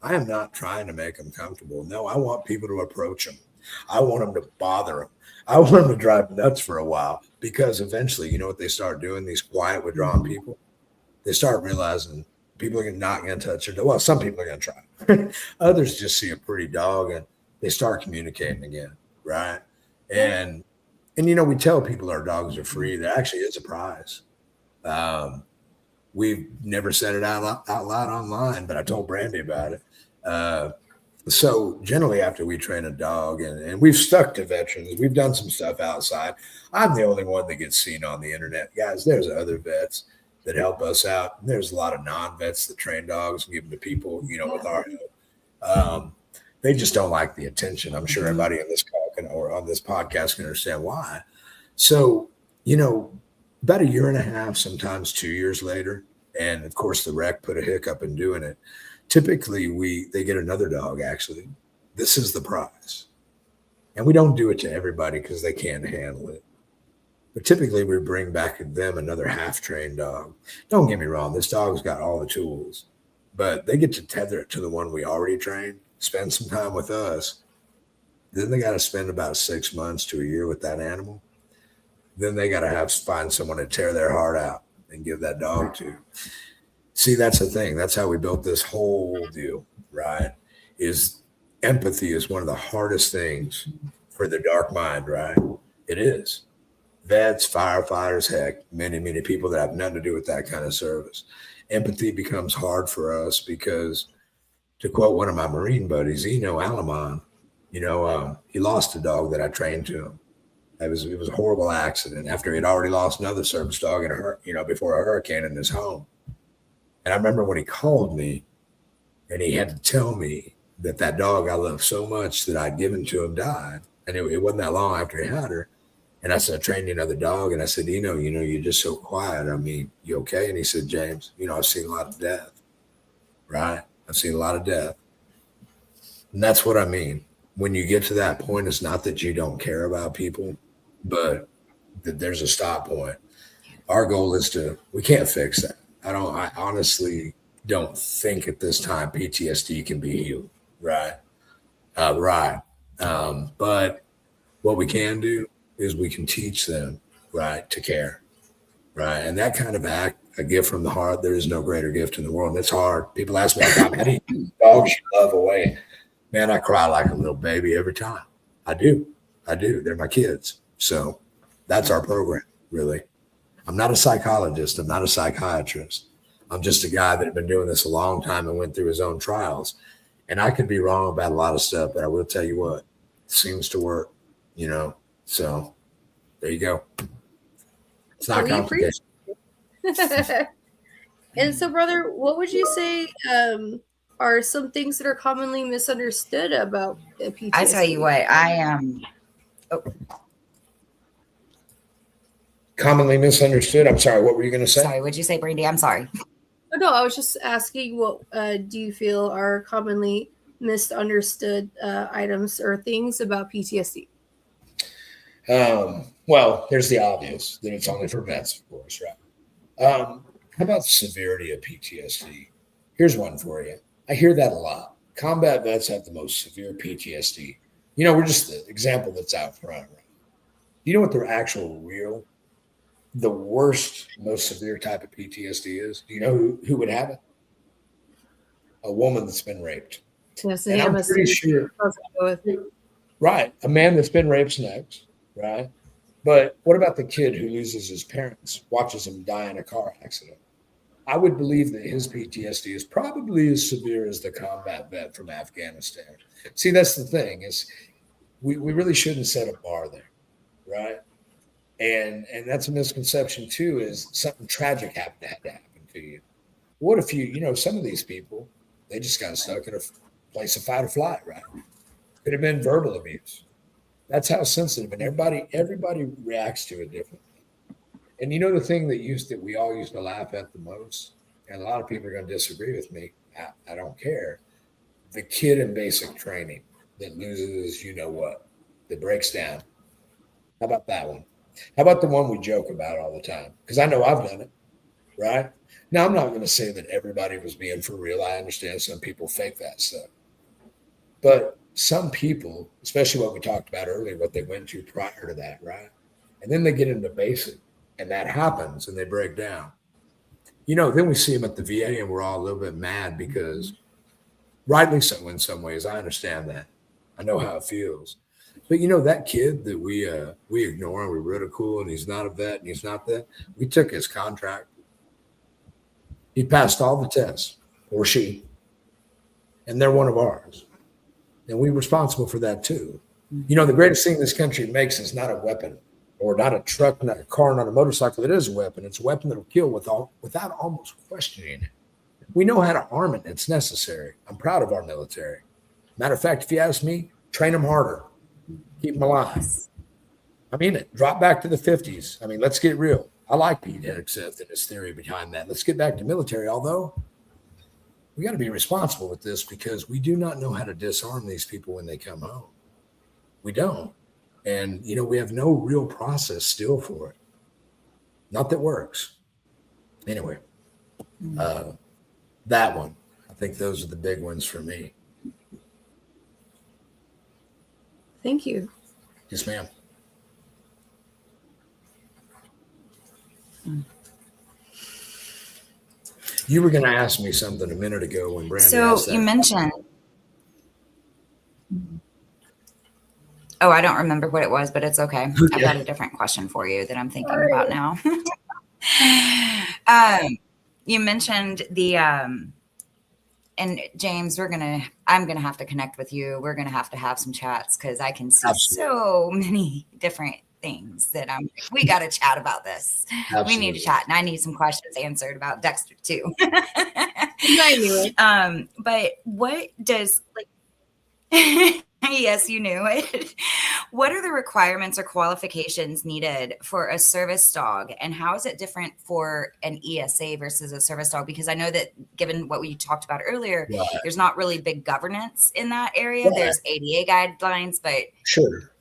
I am not trying to make them comfortable. No, I want people to approach them. I want them to bother them. I want them to drive nuts for a while, because eventually, you know what they start doing? These quiet, withdrawn people, they start realizing people are not going to touch their dog. Well, some people are going to try. Others just see a pretty dog and they start communicating again, right? And you know, we tell people our dogs are free. There actually is a prize. We've never said it out loud online, but I told Brandy about it. So generally after we train a dog, and we've stuck to veterans, we've done some stuff outside. I'm the only one that gets seen on the internet. Guys, there's other vets that help us out. There's a lot of non-vets that train dogs and give them to people, you know, with our help. They just don't like the attention. I'm sure everybody on this call or on this podcast can understand why. So, you know, about a year and a half, sometimes 2 years later, and of course the rec put a hiccup in doing it. Typically they get another dog. Actually, this is the prize, and we don't do it to everybody because they can't handle it. But typically we bring back them another half-trained dog. Don't get me wrong, this dog's got all the tools, but they get to tether it to the one we already trained, spend some time with us. Then they got to spend about 6 months to a year with that animal. Then they got to find someone to tear their heart out and give that dog to. See, that's the thing. That's how we built this whole deal, right? Is empathy is one of the hardest things for the dark mind, right? It is. Vets, firefighters, heck, many people that have nothing to do with that kind of service. Empathy becomes hard for us because, to quote one of my Marine buddies, Eno Alamon, he lost a dog that I trained to him. It was a horrible accident after he'd already lost another service dog before a hurricane in his home. And I remember when he called me and he had to tell me that dog I loved so much that I'd given to him died. And it wasn't that long after he had her. And I said, I trained another dog. And I said, you're just so quiet. I mean, you okay? And he said, James, I've seen a lot of death, right? I've seen a lot of death. And that's what I mean. When you get to that point, it's not that you don't care about people, but that there's a stop point. Our goal is we can't fix that. I honestly don't think at this time PTSD can be healed, right? Right. But what we can do is we can teach them, right, to care, right? And that kind of act, a gift from the heart, there is no greater gift in the world. And it's hard. People ask me, how many dogs you love away? Man, I cry like a little baby every time. I do. They're my kids. So that's our program, really. I'm not a psychologist. I'm not a psychiatrist. I'm just a guy that had been doing this a long time and went through his own trials. And I could be wrong about a lot of stuff, but I will tell you what, it seems to work, So there you go. It's not complicated. And so, brother, what would you say are some things that are commonly misunderstood about PTSD? I tell you what, I am. Commonly misunderstood. I'm sorry. What were you going to say? Sorry, what'd you say, Brandy? I'm sorry. No, I was just asking what do you feel are commonly misunderstood items or things about PTSD? Well, there's the obvious that it's only for vets, of course, right? How about severity of PTSD? Here's one for you. I hear that a lot. Combat vets have the most severe PTSD. We're just the example that's out front, right? You know what the worst, most severe type of PTSD is? Do you know who would have it? A woman that's been raped. Yes, and I'm pretty sure. Right. A man that's been raped's next, right? But what about the kid who loses his parents, watches him die in a car accident? I would believe that his PTSD is probably as severe as the combat vet from Afghanistan. See, that's the thing is we really shouldn't set a bar there, right? And that's a misconception too, is something tragic had to happen to you. What if some of these people, they just got stuck in a place of fight or flight, right? Could have been verbal abuse. That's how sensitive, and everybody reacts to it differently. And the thing that we all used to laugh at the most and a lot of people are going to disagree with me. I don't care. The kid in basic training that loses, you know what, that breaks down. How about that one? How about the one we joke about all the time? Because I know I've done it, right? Now, I'm not going to say that everybody was being for real. I understand some people fake that stuff. But some people, especially what we talked about earlier, what they went to prior to that, right? And then they get into basic, and that happens, and they break down. Then we see them at the VA, and we're all a little bit mad because, rightly so in some ways, I understand that. I know how it feels. But that kid that we ignore and we ridicule, and he's not a vet and he's not that. We took his contract. He passed all the tests, or she, and they're one of ours. And we're responsible for that too. The greatest thing this country makes is not a weapon, or not a truck, not a car, not a motorcycle. It is a weapon. It's a weapon that will kill without almost questioning it. We know how to arm it. It's necessary. I'm proud of our military. Matter of fact, if you ask me, train them harder. Keep them alive. I mean it. Drop back to the 50s. I mean, let's get real. I like Pete Hegseth and his theory behind that. Let's get back to military, although we got to be responsible with this because we do not know how to disarm these people when they come home. We don't. And, we have no real process still for it. Not that works. Anyway, that one. I think those are the big ones for me. Thank you. Yes, ma'am. You were going to ask me something a minute ago when Brandon asked that. You mentioned. Oh, I don't remember what it was, but it's okay. I've got a different question for you that I'm thinking about now. You mentioned the and James, I'm gonna have to connect with you. We're gonna have to have some chats because I can see so many different things that we got to chat about this. Absolutely. We need to chat, and I need some questions answered about Dexter too. I knew it. But what does Yes, you knew it. What are the requirements or qualifications needed for a service dog, and how is it different for an ESA versus a service dog? Because I know that given what we talked about earlier, there's not really big governance in that area. Right. There's ADA guidelines, but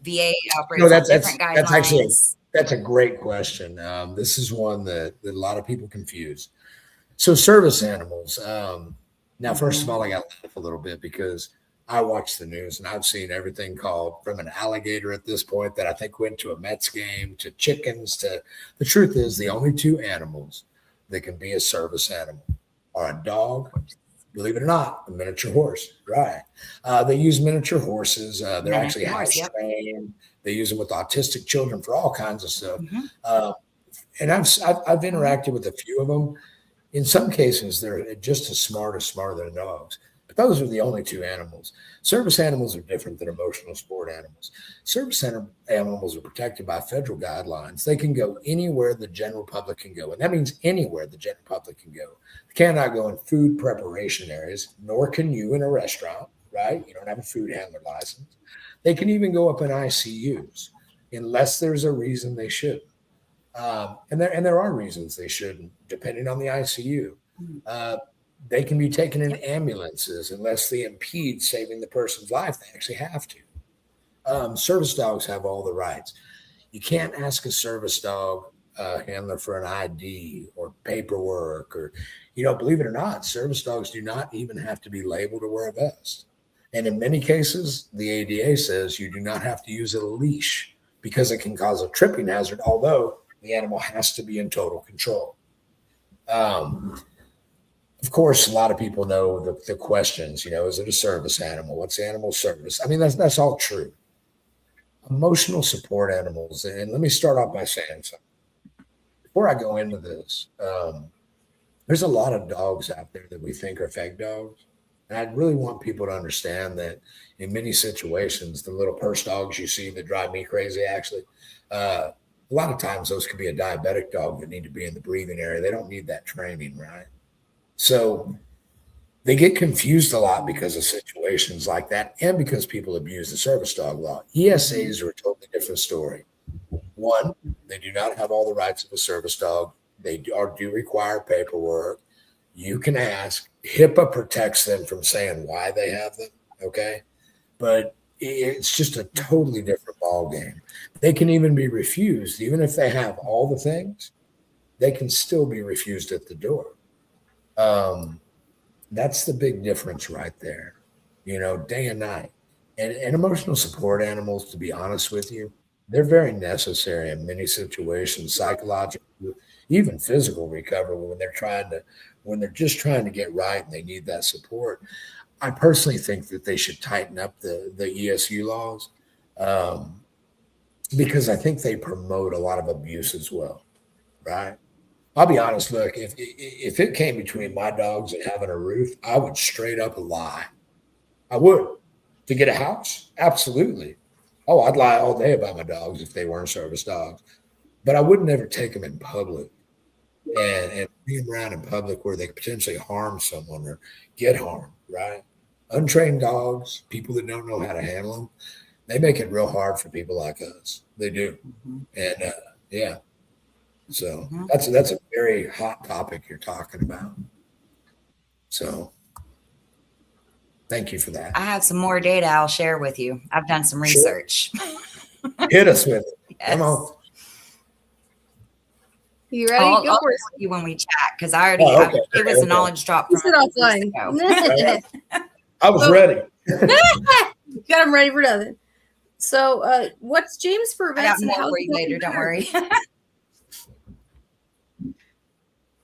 VA operates on different guidelines. That's a great question. This is one that a lot of people confuse. So service animals. Now, first of all, I got to laugh a little bit because I watch the news and I've seen everything called from an alligator at this point that I think went to a Mets game to chickens to the truth is the only two animals that can be a service animal are a dog, believe it or not, a miniature horse. Right. They use miniature horses. They're actually house trained. They use them with autistic children for all kinds of stuff. And I've interacted with a few of them. In some cases, they're just as smart or smarter than dogs. But those are the only two animals. Service animals are different than emotional support animals. Service animals are protected by federal guidelines. They can go anywhere the general public can go. And that means anywhere the general public can go. They cannot go in food preparation areas, nor can you in a restaurant, right? You don't have a food handler license. They can even go up in ICUs unless there's a reason they shouldn't. And there are reasons they shouldn't, depending on the ICU. They can be taken in ambulances unless they impede saving the person's life. They actually have to. Service dogs have all the rights. You can't ask a service dog handler for an ID or paperwork or, believe it or not, service dogs do not even have to be labeled or wear a vest. And in many cases, the ADA says you do not have to use a leash because it can cause a tripping hazard, although the animal has to be in total control. Of course, a lot of people know the questions, is it a service animal? What's the animal service? I mean, that's all true. Emotional support animals, and let me start off by saying something. Before I go into this, there's a lot of dogs out there that we think are fake dogs. And I really want people to understand that in many situations, the little purse dogs you see that drive me crazy, actually, a lot of times those could be a diabetic dog that need to be in the breathing area. They don't need that training, right? So they get confused a lot because of situations like that and because people abuse the service dog law. ESAs are a totally different story. One, they do not have all the rights of a service dog. They do require paperwork. You can ask. HIPAA protects them from saying why they have them. Okay. But it's just a totally different ball game. They can even be refused, even if they have all the things, they can still be refused at the door. That's the big difference right there, day and night. And emotional support animals, to be honest with you, they're very necessary in many situations, psychological, even physical recovery when they're just trying to get right and they need that support. I personally think that they should tighten up the ESU laws, because I think they promote a lot of abuse as well, right? I'll be honest. Look, if it came between my dogs and having a roof, I would straight up lie. I would. To get a house, absolutely. Oh, I'd lie all day about my dogs if they weren't service dogs, but I would never take them in public and bring them around in public where they could potentially harm someone or get harmed. Right? Untrained dogs, people that don't know how to handle them, they make it real hard for people like us. They do, and yeah. So that's a very hot topic you're talking about. So thank you for that. I have some more data I'll share with you. I've done some research. Sure. Hit us with it. Yes. Come on. You ready? I'll Go for it. you when we chat because I already it was a knowledge drop. From offline. I was ready. Got him ready for nothing. So, what's James for Vets and how for you later? Don't worry.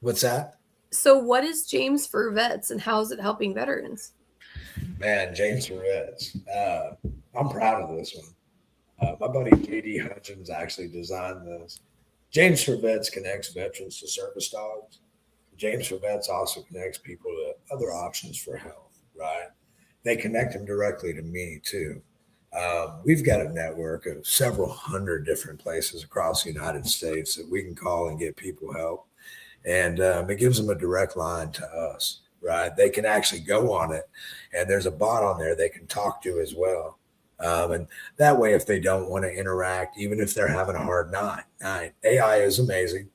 What's that? So, what is James for Vets and how is it helping veterans? Man, James for Vets. I'm proud of this one. My buddy JD Hutchins actually designed this. James for Vets connects veterans to service dogs. James for Vets also connects people to other options for health, right? They connect them directly to me too. We've got a network of several hundred different places across the United States that we can call and get people help. And it gives them a direct line to us, right? They can actually go on it, and there's a bot on there they can talk to as well. And that way, if they don't want to interact, even if they're having a hard night, AI is amazing.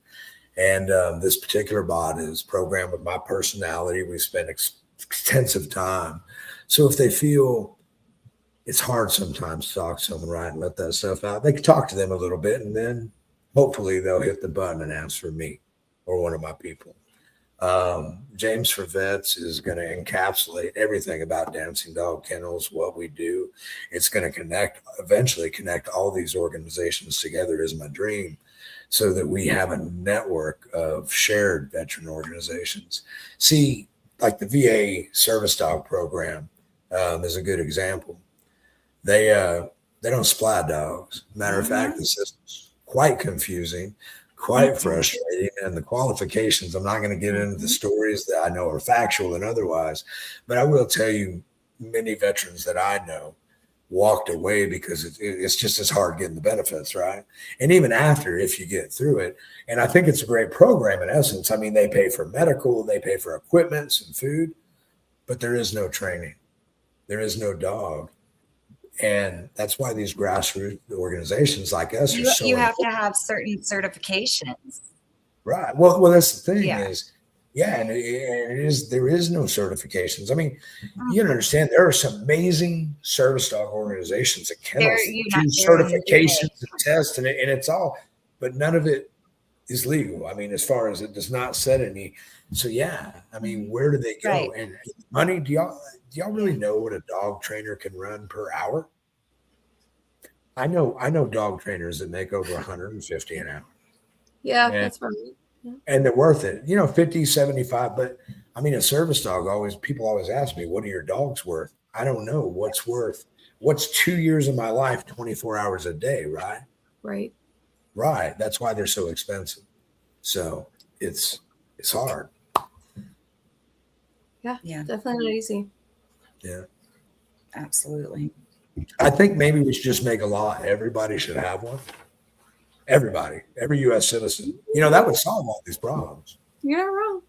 And this particular bot is programmed with my personality. We spend extensive time. So if they feel it's hard sometimes to talk to someone, right, and let that stuff out, they can talk to them a little bit, and then hopefully they'll hit the button and ask for me or one of my people. James for Vets is going to encapsulate everything about Dancing Dog Kennels, what we do. It's going to eventually connect all these organizations together is my dream, so that we have a network of shared veteran organizations. See, like the VA service dog program is a good example. They don't supply dogs. Matter of fact, the system's quite confusing, quite frustrating, and the qualifications, I'm not going to get into the stories that I know are factual and otherwise, but I will tell you many veterans that I know walked away because it's just as hard getting the benefits, right? And even after, if you get through it, and I think it's a great program in essence. I mean, they pay for medical, they pay for equipment and food, but there is no training. There is no dog. And that's why these grassroots organizations like us are so you have to have certain certifications. Right. Well, that's the thing is, and there is no certifications. I mean, you understand there are some amazing service dog organizations that can do certifications and tests, and it's all, but none of it is legal. I mean, as far as it does not set any. So I mean, where do they go? Right. And money, do y'all really know what a dog trainer can run per hour? I know dog trainers that make over 150 an hour. Yeah, that's right. Yeah. And they're worth it, 50, 75. But I mean, a service dog people always ask me, what are your dogs worth? I don't know what's 2 years of my life, 24 hours a day. Right. Right. That's why they're so expensive. So it's hard. Yeah. Definitely not easy. Yeah, absolutely. I think maybe we should just make a law. Everybody should have one. Everybody, every U.S. citizen. That would solve all these problems. You're not wrong.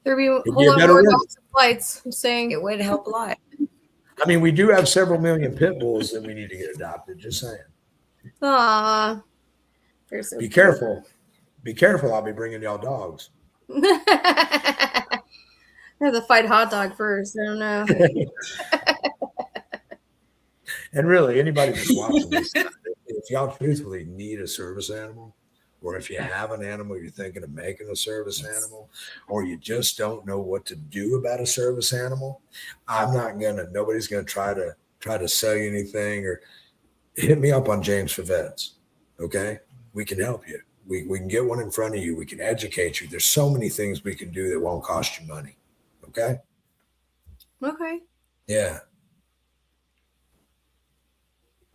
There'd be a whole lot more dogs and flights. I'm saying it would help a lot. I mean, we do have several million pit bulls that we need to get adopted. Just saying. Aww. So be careful. Be careful. I'll be bringing y'all dogs. I have to fight hot dog first. I don't know. And really, anybody that's watching this, if y'all truthfully need a service animal, or if you have an animal you're thinking of making a service animal, or you just don't know what to do about a service animal, nobody's gonna try to sell you anything, or hit me up on James for Vets. Okay, we can help you. We can get one in front of you. We can educate you. There's so many things we can do that won't cost you money. Okay. Okay. Yeah.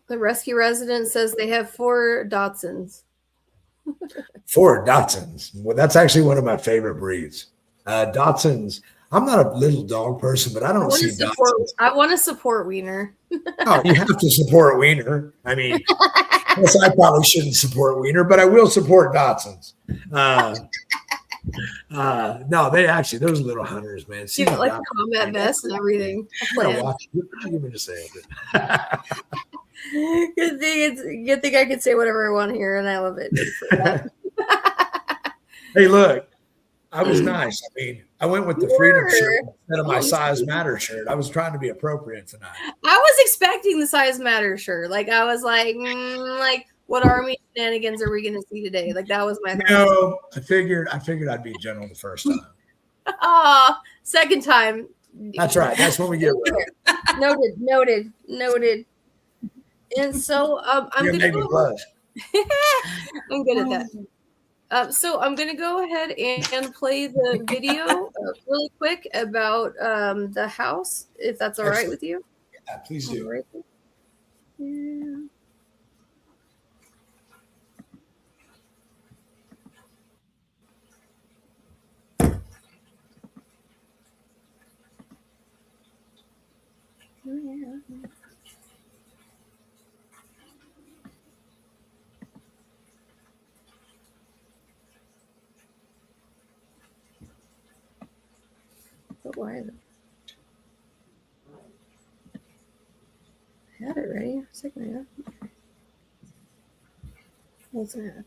The rescue resident says they have 4 Dachshunds. 4 Dachshunds. Well, that's actually one of my favorite breeds. Dachshunds. I'm not a little dog person, but I don't see Dachshunds. I want to support Wiener. Oh, you have to support Wiener. I mean, yes, I probably shouldn't support Wiener, but I will support Dachshunds. No, those little hunters, man. See, like a combat vest and everything. Give me a second. Good thing I can say whatever I want here, and I love it. Hey, look, I was nice. I mean, I went with the freedom shirt instead of my size matter shirt. I was trying to be appropriate tonight. I was expecting the size matter shirt. Like I was like, what army shenanigans are we going to see today? Like that was my. No, I figured I'd be gentle the first time. Second time. That's right. That's when we get noted. And so I'm going to go. I'm good at that. So I'm going to go ahead and play the video really quick about the house, if that's all right with you. Yeah, please do. Right. Yeah. But why is it? I had it ready. A second ago. What's that?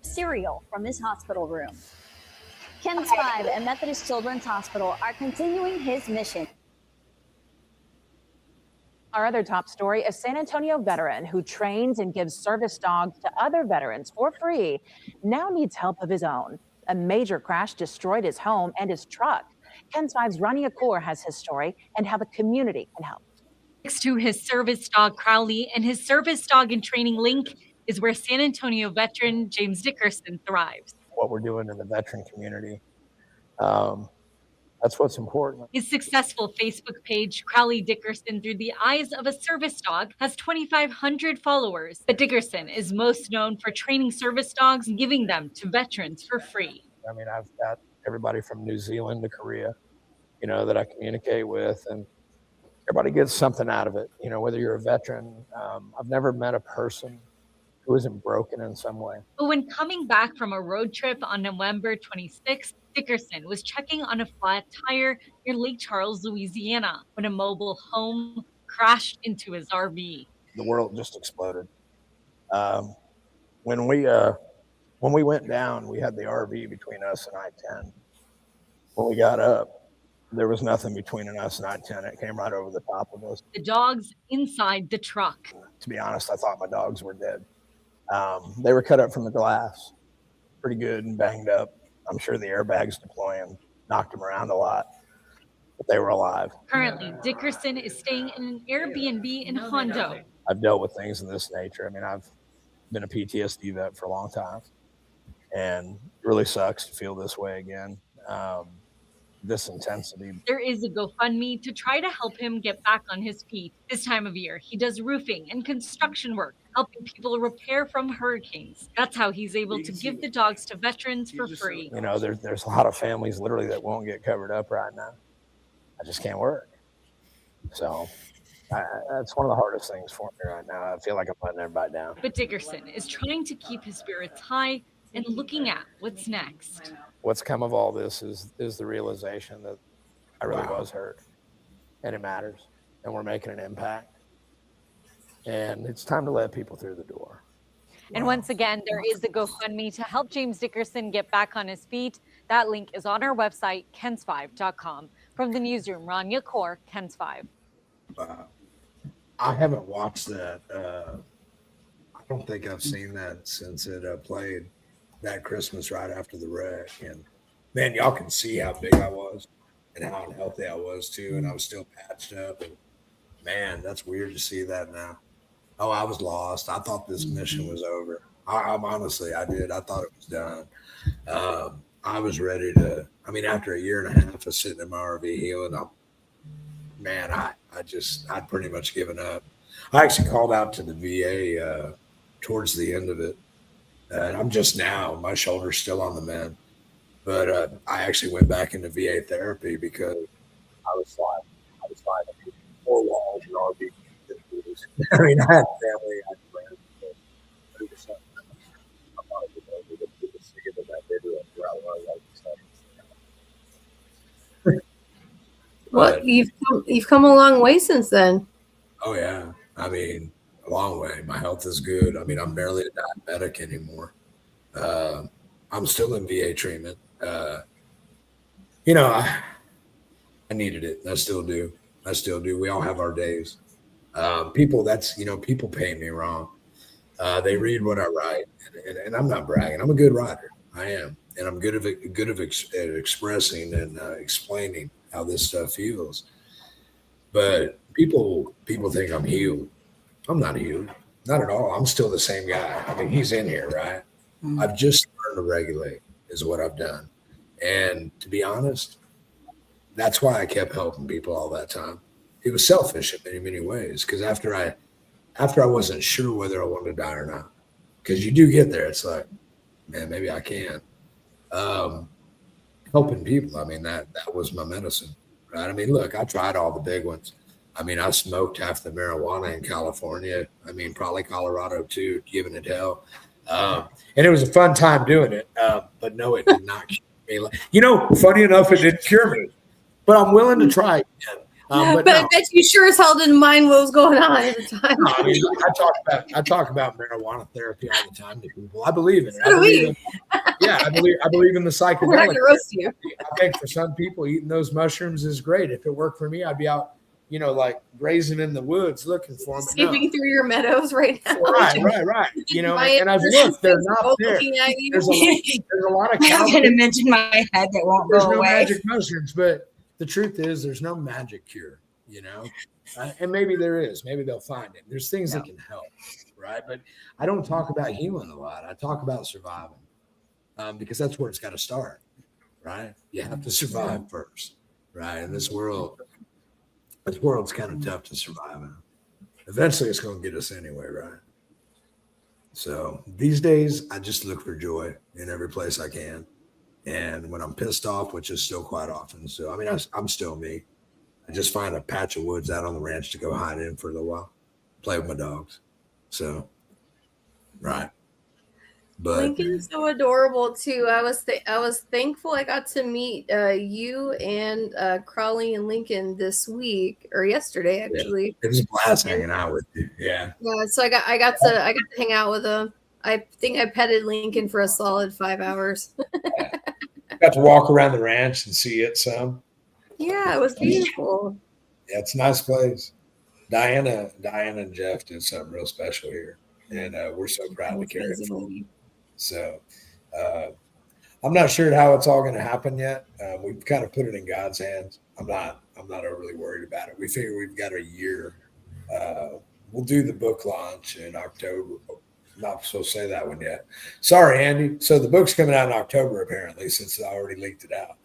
Cereal from his hospital room. Ken's 5 at Methodist Children's Hospital are continuing his mission. Our other top story, a San Antonio veteran who trains and gives service dogs to other veterans for free now needs help of his own. A major crash destroyed his home and his truck. Ken's 5's Rania Kaur has his story and how the community can help. Next to his service dog Crowley and his service dog in training Link is where San Antonio veteran James Dickerson thrives. What we're doing in the veteran community, that's what's important. His successful Facebook page, Crowley Dickerson Through the Eyes of a Service Dog, has 2,500 followers. But Dickerson is most known for training service dogs and giving them to veterans for free. I mean, I've got everybody from New Zealand to Korea, that I communicate with, and everybody gets something out of it. Whether you're a veteran, I've never met a person who isn't broken in some way. But when coming back from a road trip on November 26th, Dickerson was checking on a flat tire near Lake Charles, Louisiana, when a mobile home crashed into his RV. The world just exploded. When we went down, we had the RV between us and I-10. When we got up, there was nothing between us and I-10. It came right over the top of us. The dogs inside the truck. To be honest, I thought my dogs were dead. They were cut up from the glass, pretty good and banged up. I'm sure the airbags deploying knocked them around a lot, but they were alive. Currently, Dickerson is staying in an Airbnb in Hondo. I've dealt with things of this nature. I mean, I've been a PTSD vet for a long time, and it really sucks to feel this way again. This intensity. There is a GoFundMe to try to help him get back on his feet. This time of year, he does roofing and construction work, helping people repair from hurricanes. That's how he's able to give the dogs to veterans for free. There's a lot of families literally that won't get covered up right now. I just can't work. So That's one of the hardest things for me right now. I feel like I'm letting everybody down. But Dickerson is trying to keep his spirits high and looking at what's next. What's come of all this is the realization that I really was hurt, and it matters, and we're making an impact, and it's time to let people through the door. And once again, there is a GoFundMe to help James Dickerson get back on his feet. That link is on our website, kens5.com. From the newsroom, Rania Kaur, Kens 5. I haven't watched that. I don't think I've seen that since it played that Christmas right after the wreck. And man, y'all can see how big I was and how unhealthy I was too. And I was still patched up. And man, that's weird to see that now. Oh, I was lost. I thought this mission was over. I'm honestly, I did. I thought it was done. I was ready to, after a year and a half of sitting in my RV healing, I'd pretty much given up. I actually called out to the VA towards the end of it. And I'm just now, my shoulder's still on the mend. But I actually went back into VA therapy because I was fine. 4 walls and RV. I had family, I had friends. But it was something I thought it was over. The people see it in that video where I was like, Well, you've come a long way since then. oh yeah, a long way. My health is good. I'm barely a diabetic anymore. I'm still in VA treatment. I needed it. I still do. We all have our days. People pay me wrong. They read what I write, and I'm not bragging. I'm a good writer. I am, and I'm good at expressing and explaining how this stuff feels. But people think I'm healed. I'm not healed, not at all. I'm still the same guy. He's in here, right? Mm-hmm. I've just learned to regulate, is what I've done, and to be honest, that's why I kept helping people all that time. It was selfish in many, many ways, because after I wasn't sure whether I wanted to die or not, because you do get there. It's like, man, maybe I can. Helping people, that was my medicine, right? Look, I tried all the big ones. I smoked half the marijuana in California. Probably Colorado too, giving it hell. And it was a fun time doing it. But no, it did not cure me. Funny enough, it didn't cure me, but I'm willing to try again. But no. I bet you sure as hell didn't mind what was going on at the time. No, I talk about marijuana therapy all the time to people. I believe in it. I believe in the psychedelic. We're not gonna roast you. I think for some people, eating those mushrooms is great. If it worked for me, I'd be out, like grazing in the woods looking for them. Skipping through your meadows right now. Right. And I've looked, they're not there. There's a lot of I'm going to mention my head that won't go away. Magic mushrooms, but the truth is there's no magic cure, and maybe there is. Maybe they'll find it. There's things that can help, right? But I don't talk about healing a lot. I talk about surviving because that's where it's got to start, right? You have to survive first, right? In this world's kind of tough to survive in. Eventually, it's going to get us anyway, right? So these days, I just look for joy in every place I can. And when I'm pissed off, which is still quite often. So, I'm still me. I just find a patch of woods out on the ranch to go hide in for a little while, play with my dogs. So, right. But Lincoln's so adorable too. I was thankful I got to meet you and Crowley and Lincoln this week or yesterday actually. Yeah. It was a blast hanging out with you. Yeah. Yeah. So I got to hang out with them. I think I petted Lincoln for a solid 5 hours. Got to walk around the ranch and see it some. Yeah, it was beautiful. Yeah, it's a nice place. Diana and Jeff did something real special here, and we're so proud to carry it forward. So I'm not sure how it's all going to happen yet. We've kind of put it in God's hands. I'm not overly worried about it. We figure we've got a year. We'll do the book launch in October. Not supposed to say that one yet. Sorry, Andy. So the book's coming out in October, apparently, since I already leaked it out.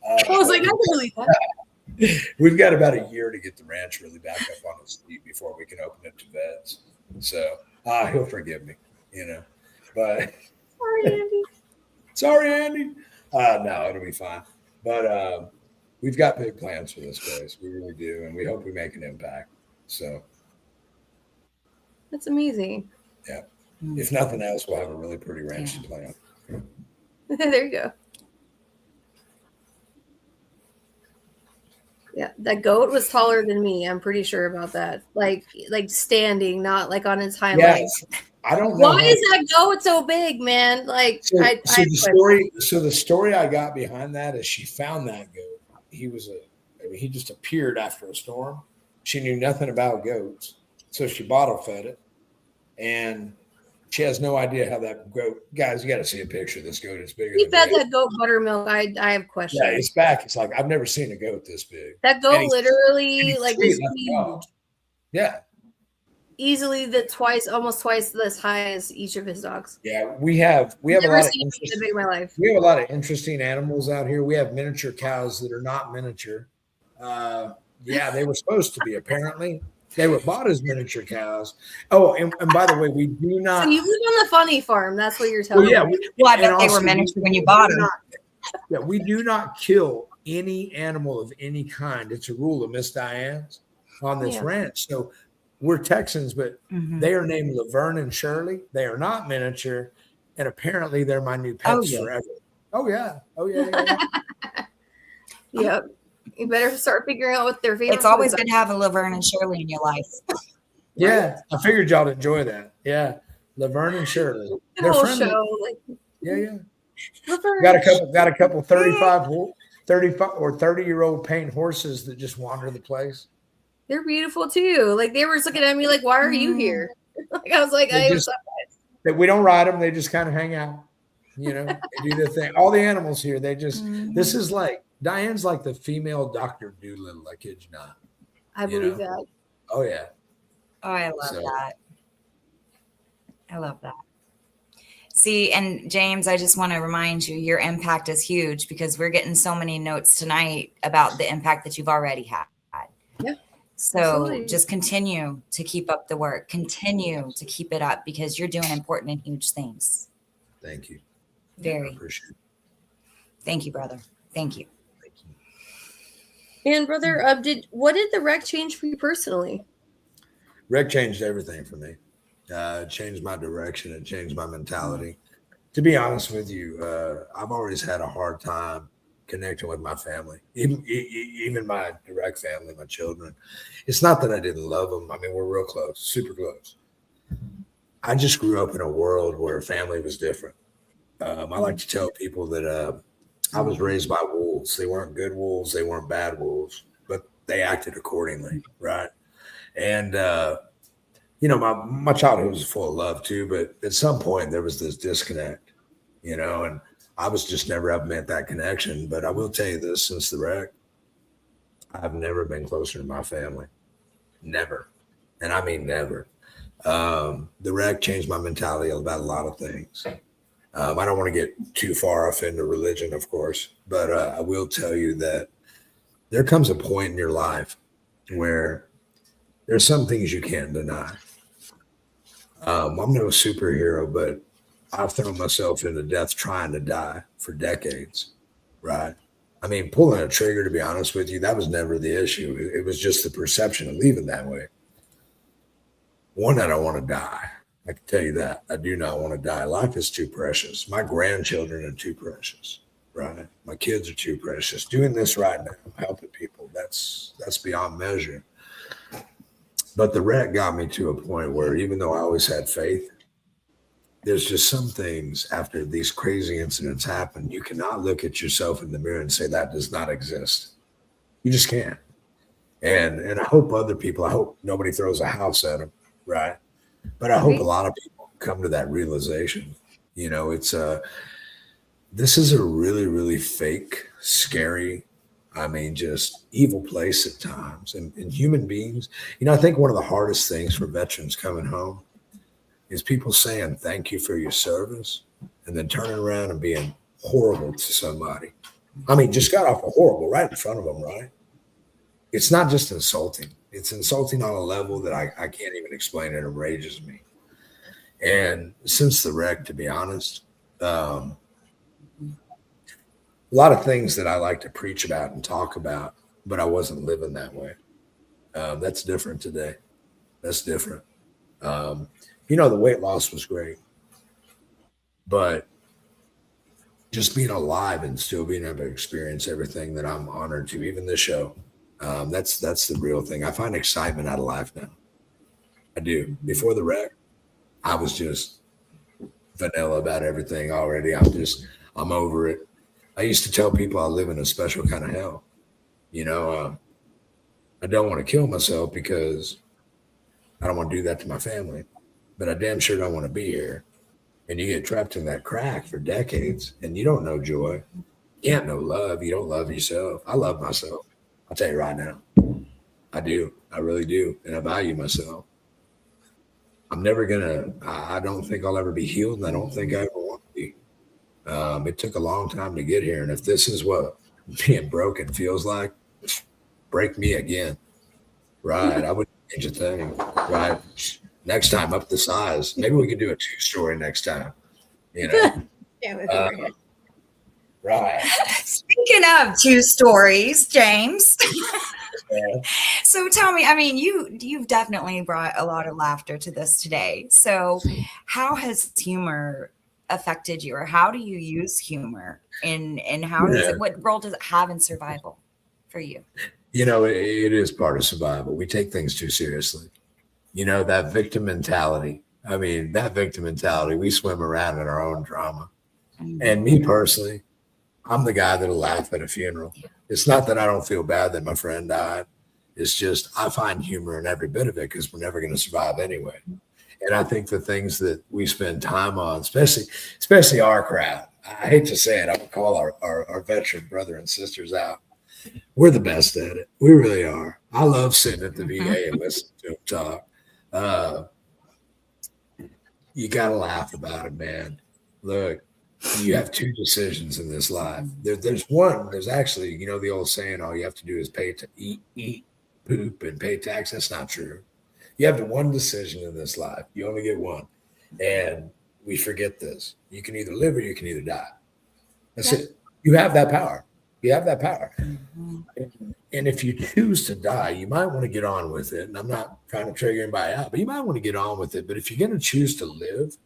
I was like, I didn't leak that. We've got about a year to get the ranch really back up on its feet before we can open it to vets. So he'll forgive me, But sorry, Andy. No, it'll be fine. But we've got big plans for this place. We really do, and we hope we make an impact. So That's amazing. yeah, if nothing else, we'll have a really pretty ranch to play on. There you go. Yeah, that goat was taller than me. I'm pretty sure about that. Like standing, not like on its hind legs. I don't know. Why is that goat so big, man? Like, so the story I got behind that is she found that goat. He just appeared after a storm. She knew nothing about goats, so she bottle fed it, and she has no idea how that goat. Guys, you got to see a picture of this goat. It's bigger. He than fed me. that goat buttermilk. I have questions. Yeah, it's back. It's like I've never seen a goat this big. That goat literally like was huge. Yeah. Easily almost twice this high as each of his dogs. Yeah, we have a lot of interesting. Big in my life. We have a lot of interesting animals out here. We have miniature cows that are not miniature. Yeah, they were supposed to be. Apparently, they were bought as miniature cows. Oh, and by the way, we do not. So you live on the funny farm. That's what you're telling me. Well, I bet they were miniature when you bought them. Yeah, we do not kill any animal of any kind. It's a rule of Miss Diane's on this ranch. So we're Texans, but they are named Laverne and Shirley. They are not miniature, and apparently they're my new pets forever. Oh yeah. Yep. You better start figuring out what their favorite. It's always good to have a Laverne and Shirley in your life. Yeah, I figured y'all enjoy that. Yeah, Laverne and Shirley. They're friendly. Show, yeah. Got a couple 35 or 30-year-old paint horses that just wander the place. They're beautiful too. Like they were just looking at me like, "Why are you here?" Like I was like, we don't ride them; they just kind of hang out. You know, they do their thing. All the animals here, they just. This is like Diane's like the female Dr. Doolittle. I kid you not. I believe that. Oh yeah. Oh, I love that. I love that. See, and James, I just want to remind you, your impact is huge because we're getting so many notes tonight about the impact that you've already had. Yeah. So absolutely. Just continue to keep up the work. Continue to keep it up because you're doing important and huge things. Thank you. Very. I appreciate it. Thank you, brother. Thank you. And brother, what did the wreck change for you personally? Wreck changed everything for me. It changed my direction. It changed my mentality. To be honest with you, I've always had a hard time connecting with my family, even my direct family, my children. It's not that I didn't love them. I mean, we're real close, super close. I just grew up in a world where family was different. I like to tell people that I was raised by wolves. They weren't good wolves. They weren't bad wolves, but they acted accordingly, right? And, my childhood was full of love too, but at some point there was this disconnect, and I was just never up met that connection. But I will tell you this, since the wreck, I've never been closer to my family. Never. And I mean, never. The wreck changed my mentality about a lot of things. I don't want to get too far off into religion, of course, but I will tell you that there comes a point in your life where there's some things you can't deny. I'm no superhero, but I've thrown myself into death trying to die for decades, right? I mean, pulling a trigger, to be honest with you, that was never the issue. It was just the perception of leaving that way. One, I don't want to die. I can tell you that. I do not want to die. Life is too precious. My grandchildren are too precious, right? My kids are too precious. Doing this right now, helping people, that's beyond measure. But the wreck got me to a point where even though I always had faith, there's just some things after these crazy incidents happen, you cannot look at yourself in the mirror and say that does not exist. You just can't. And I hope I hope nobody throws a house at them, right? But I hope a lot of people come to that realization. This is a really, really fake, scary, just evil place at times. And human beings, I think one of the hardest things for veterans coming home is people saying thank you for your service and then turning around and being horrible to somebody. Just got off a horrible right in front of them, right? It's not just insulting. It's insulting on a level that I can't even explain. It enrages me. And since the wreck, to be honest, a lot of things that I like to preach about and talk about, but I wasn't living that way. That's different today. That's different. The weight loss was great, but just being alive and still being able to experience everything that I'm honored to, even this show, that's the real thing. I find excitement out of life now. I do. Before the wreck, I was just vanilla about everything already. I'm over it. I used to tell people I live in a special kind of hell. I don't want to kill myself because I don't want to do that to my family, but I damn sure don't want to be here. And you get trapped in that crack for decades and you don't know joy. You can't know love. You don't love yourself. I love myself. I'll tell you right now. I do. I really do. And I value myself. I'm never I don't think I'll ever be healed. And I don't think I ever want to be. It took a long time to get here. And if this is what being broken feels like, break me again. Right. I wouldn't change a thing. Right. Next time up the size. Maybe we could do a 2-story next time. Right. Speaking of 2 stories, James. So tell me, I mean, you've definitely brought a lot of laughter to this today. So how has humor affected you, or how do you use humor and how does it, what role does it have in survival for you? It is part of survival. We take things too seriously. That victim mentality. I mean, we swim around in our own drama. Mm-hmm. And me personally, I'm the guy that'll laugh at a funeral. Yeah. It's not that I don't feel bad that my friend died. It's just I find humor in every bit of it because we're never going to survive anyway. And I think the things that we spend time on, especially our crowd, I hate to say it, I would call our veteran brother and sisters out. We're the best at it. We really are. I love sitting at the VA and listening to them talk. You got to laugh about it, man. Look, you have 2 decisions in this life. There's actually, the old saying, all you have to do is eat, poop, and pay tax. That's not true. You have the one decision in this life. You only get one. And we forget this. You can either live or you can either die. That's it. You have that power. Mm-hmm. And if you choose to die, you might want to get on with it. And I'm not trying to trigger anybody out, but you might want to get on with it. But if you're going to choose to live,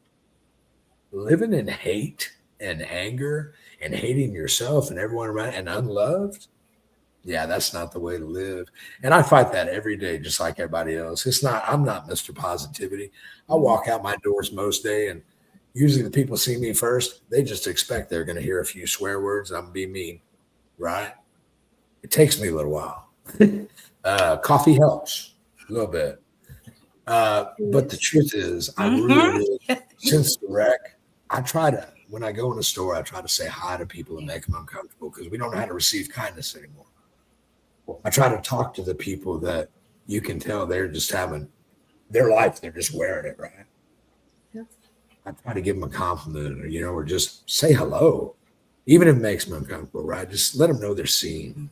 living in hate and anger and hating yourself and everyone around and unloved, that's not the way to live. And I fight that every day, just like everybody else. I'm not Mr. Positivity. I walk out my doors most day, and usually the people see me first. They just expect they're going to hear a few swear words. I'm going to be mean, right? It takes me a little while. Coffee helps a little bit. But the truth is, I really, since the wreck, when I go in a store, I try to say hi to people and make them uncomfortable because we don't know how to receive kindness anymore. I try to talk to the people that you can tell they're just having their life. They're just wearing it, right? Yeah. I try to give them a compliment or just say hello, even if it makes them uncomfortable, right? Just let them know they're seen.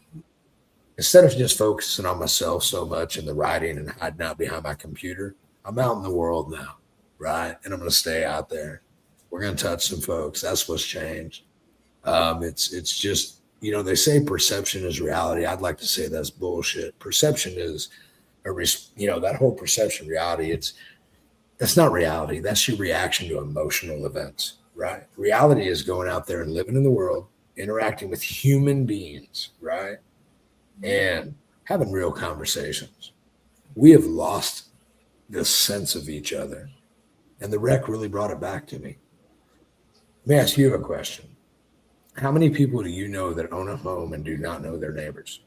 Instead of just focusing on myself so much in the writing and hiding out behind my computer, I'm out in the world now, right? And I'm going to stay out there. We're going to touch some folks. That's what's changed. It's just, they say perception is reality. I'd like to say that's bullshit. Perception is, that whole perception reality, that's not reality. That's your reaction to emotional events, right? Reality is going out there and living in the world, interacting with human beings, right? And having real conversations. We have lost this sense of each other. And the wreck really brought it back to me. Let me ask you a question. How many people do you know that own a home and do not know their neighbors?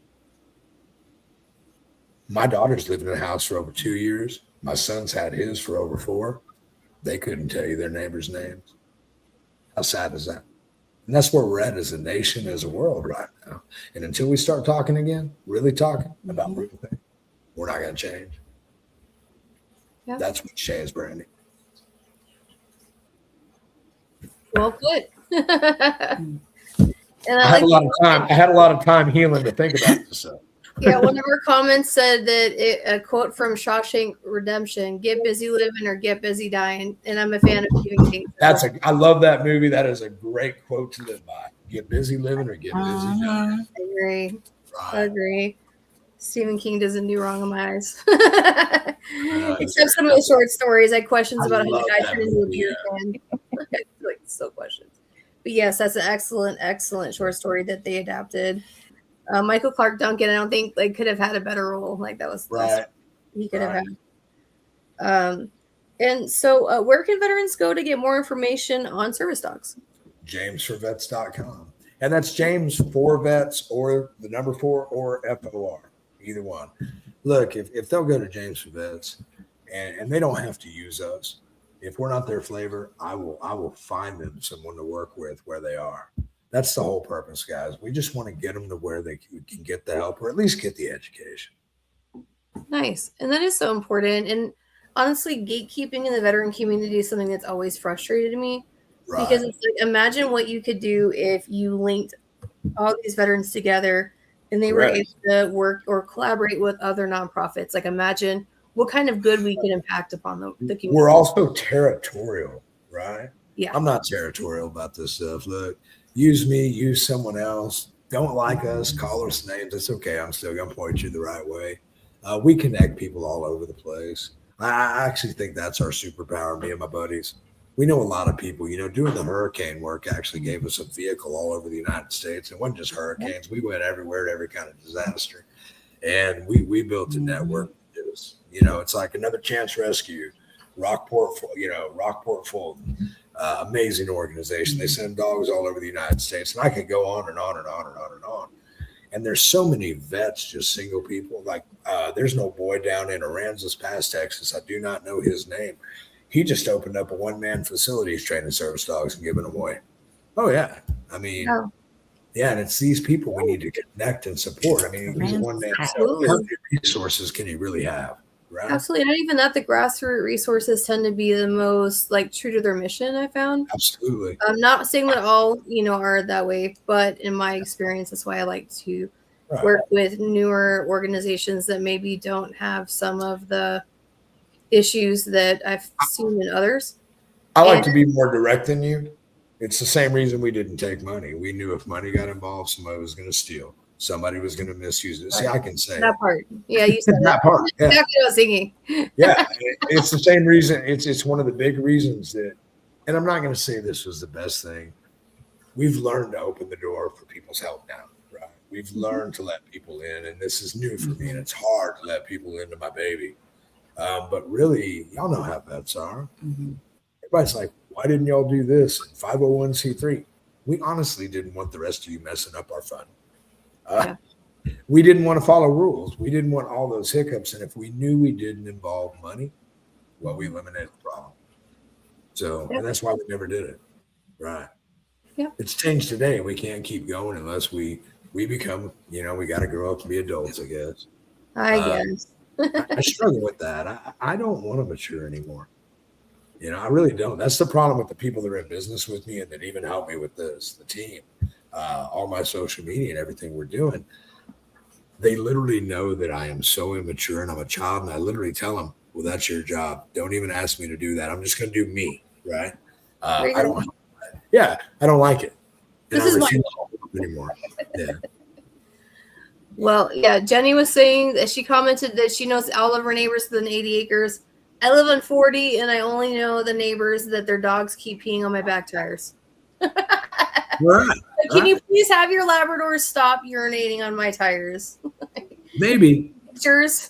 My daughter's lived in a house for over 2 years. My son's had his for over 4. They couldn't tell you their neighbors' names. How sad is that? And that's where we're at as a nation, as a world right now. And until we start talking again, really talking about real things, we're not going to change. Yep. That's what changed, Brandy. Well put. And I had a lot of time healing to think about this stuff. Yeah, one of our comments said that a quote from Shawshank Redemption: "Get busy living or get busy dying." And I'm a fan of Stephen King. I love that movie. That is a great quote to live by. Get busy living or get busy dying. I agree. Right. I agree. Stephen King doesn't do wrong in my eyes. Except some of the short stories. I had questions about how the guy turned into a beer can. Like, still questions. But yes, that's an excellent short story that they adapted. Michael Clark Duncan, I don't think like could have had a better role. Like that was Right. he could have had. And so where can veterans go to get more information on service dogs? JamesForVets.com. And that's James for Vets or the number 4 or FOR, either one. Look, if they'll go to James for Vets and they don't have to use us, if we're not their flavor, I will find them someone to work with where they are. That's the whole purpose, guys. We just want to get them to where they can get the help or at least get the education. Nice. And that is so important. And honestly, gatekeeping in the veteran community is something that's always frustrated me. Right. Because it's like, imagine what you could do if you linked all these veterans together and they were able to work or collaborate with other nonprofits. Like imagine what kind of good we could impact upon the community. We're also territorial, right? Yeah. I'm not territorial about this stuff. Look, use me, use someone else. Don't like us, call us names. It's okay. I'm still going to point you the right way. We connect people all over the place. I actually think that's our superpower, me and my buddies. We know a lot of people, doing the hurricane work actually gave us a vehicle all over the United States. It wasn't just hurricanes. We went everywhere to every kind of disaster. And we built a network. It's like Another Chance Rescue, Rockport Fulton, amazing organization. They send dogs all over the United States. And I could go on and on and on and on and on. And there's so many vets, just single people. Like there's no boy down in Aransas Pass, Texas. I do not know his name. He just opened up a one-man facility. He's training service dogs and giving them away. Oh, yeah. I mean, yeah, and it's these people we need to connect and support. I mean, he's a one-man. How many resources can he really have? Right? Absolutely. Not even that. The grassroots resources tend to be the most like true to their mission, I found. Absolutely. I'm not saying that all, are that way, but in my experience, that's why I like to work with newer organizations that maybe don't have some of the issues that I've seen in others. I like to be more direct than you. It's the same reason we didn't take money. We knew if money got involved, somebody was going to steal. Somebody was going to misuse it. See, I can say that part. Yeah, you said that part. Yeah. Exactly what I was thinking. Yeah, it's the same reason. It's one of the big reasons that, and I'm not going to say this was the best thing. We've learned to open the door for people's help now, right? We've learned to let people in, and this is new for me, and it's hard to let people into my baby. But really, y'all know how vets are. Everybody's like, why didn't y'all do this? 501c3. We honestly didn't want the rest of you messing up our fun. We didn't want to follow rules. We didn't want all those hiccups. And if we knew we didn't involve money, well, we eliminated the problem. So and that's why we never did it. Right. Yeah. It's changed today. We can't keep going unless we become, we got to grow up to be adults, I guess. I guess. I struggle with that. I don't want to mature anymore. I really don't. That's the problem with the people that are in business with me and that even help me with this, the team, all my social media and everything we're doing. They literally know that I am so immature and I'm a child. And I literally tell them, well, that's your job. Don't even ask me to do that. I'm just going to do me. Right. I don't like it. And this is my anymore. Yeah. Well, yeah, Jenny was saying that she commented that she knows all of her neighbors within 80 acres. I live on 40 and I only know the neighbors that their dogs keep peeing on my back tires. Right. Can you please have your Labrador stop urinating on my tires? Maybe. Pictures.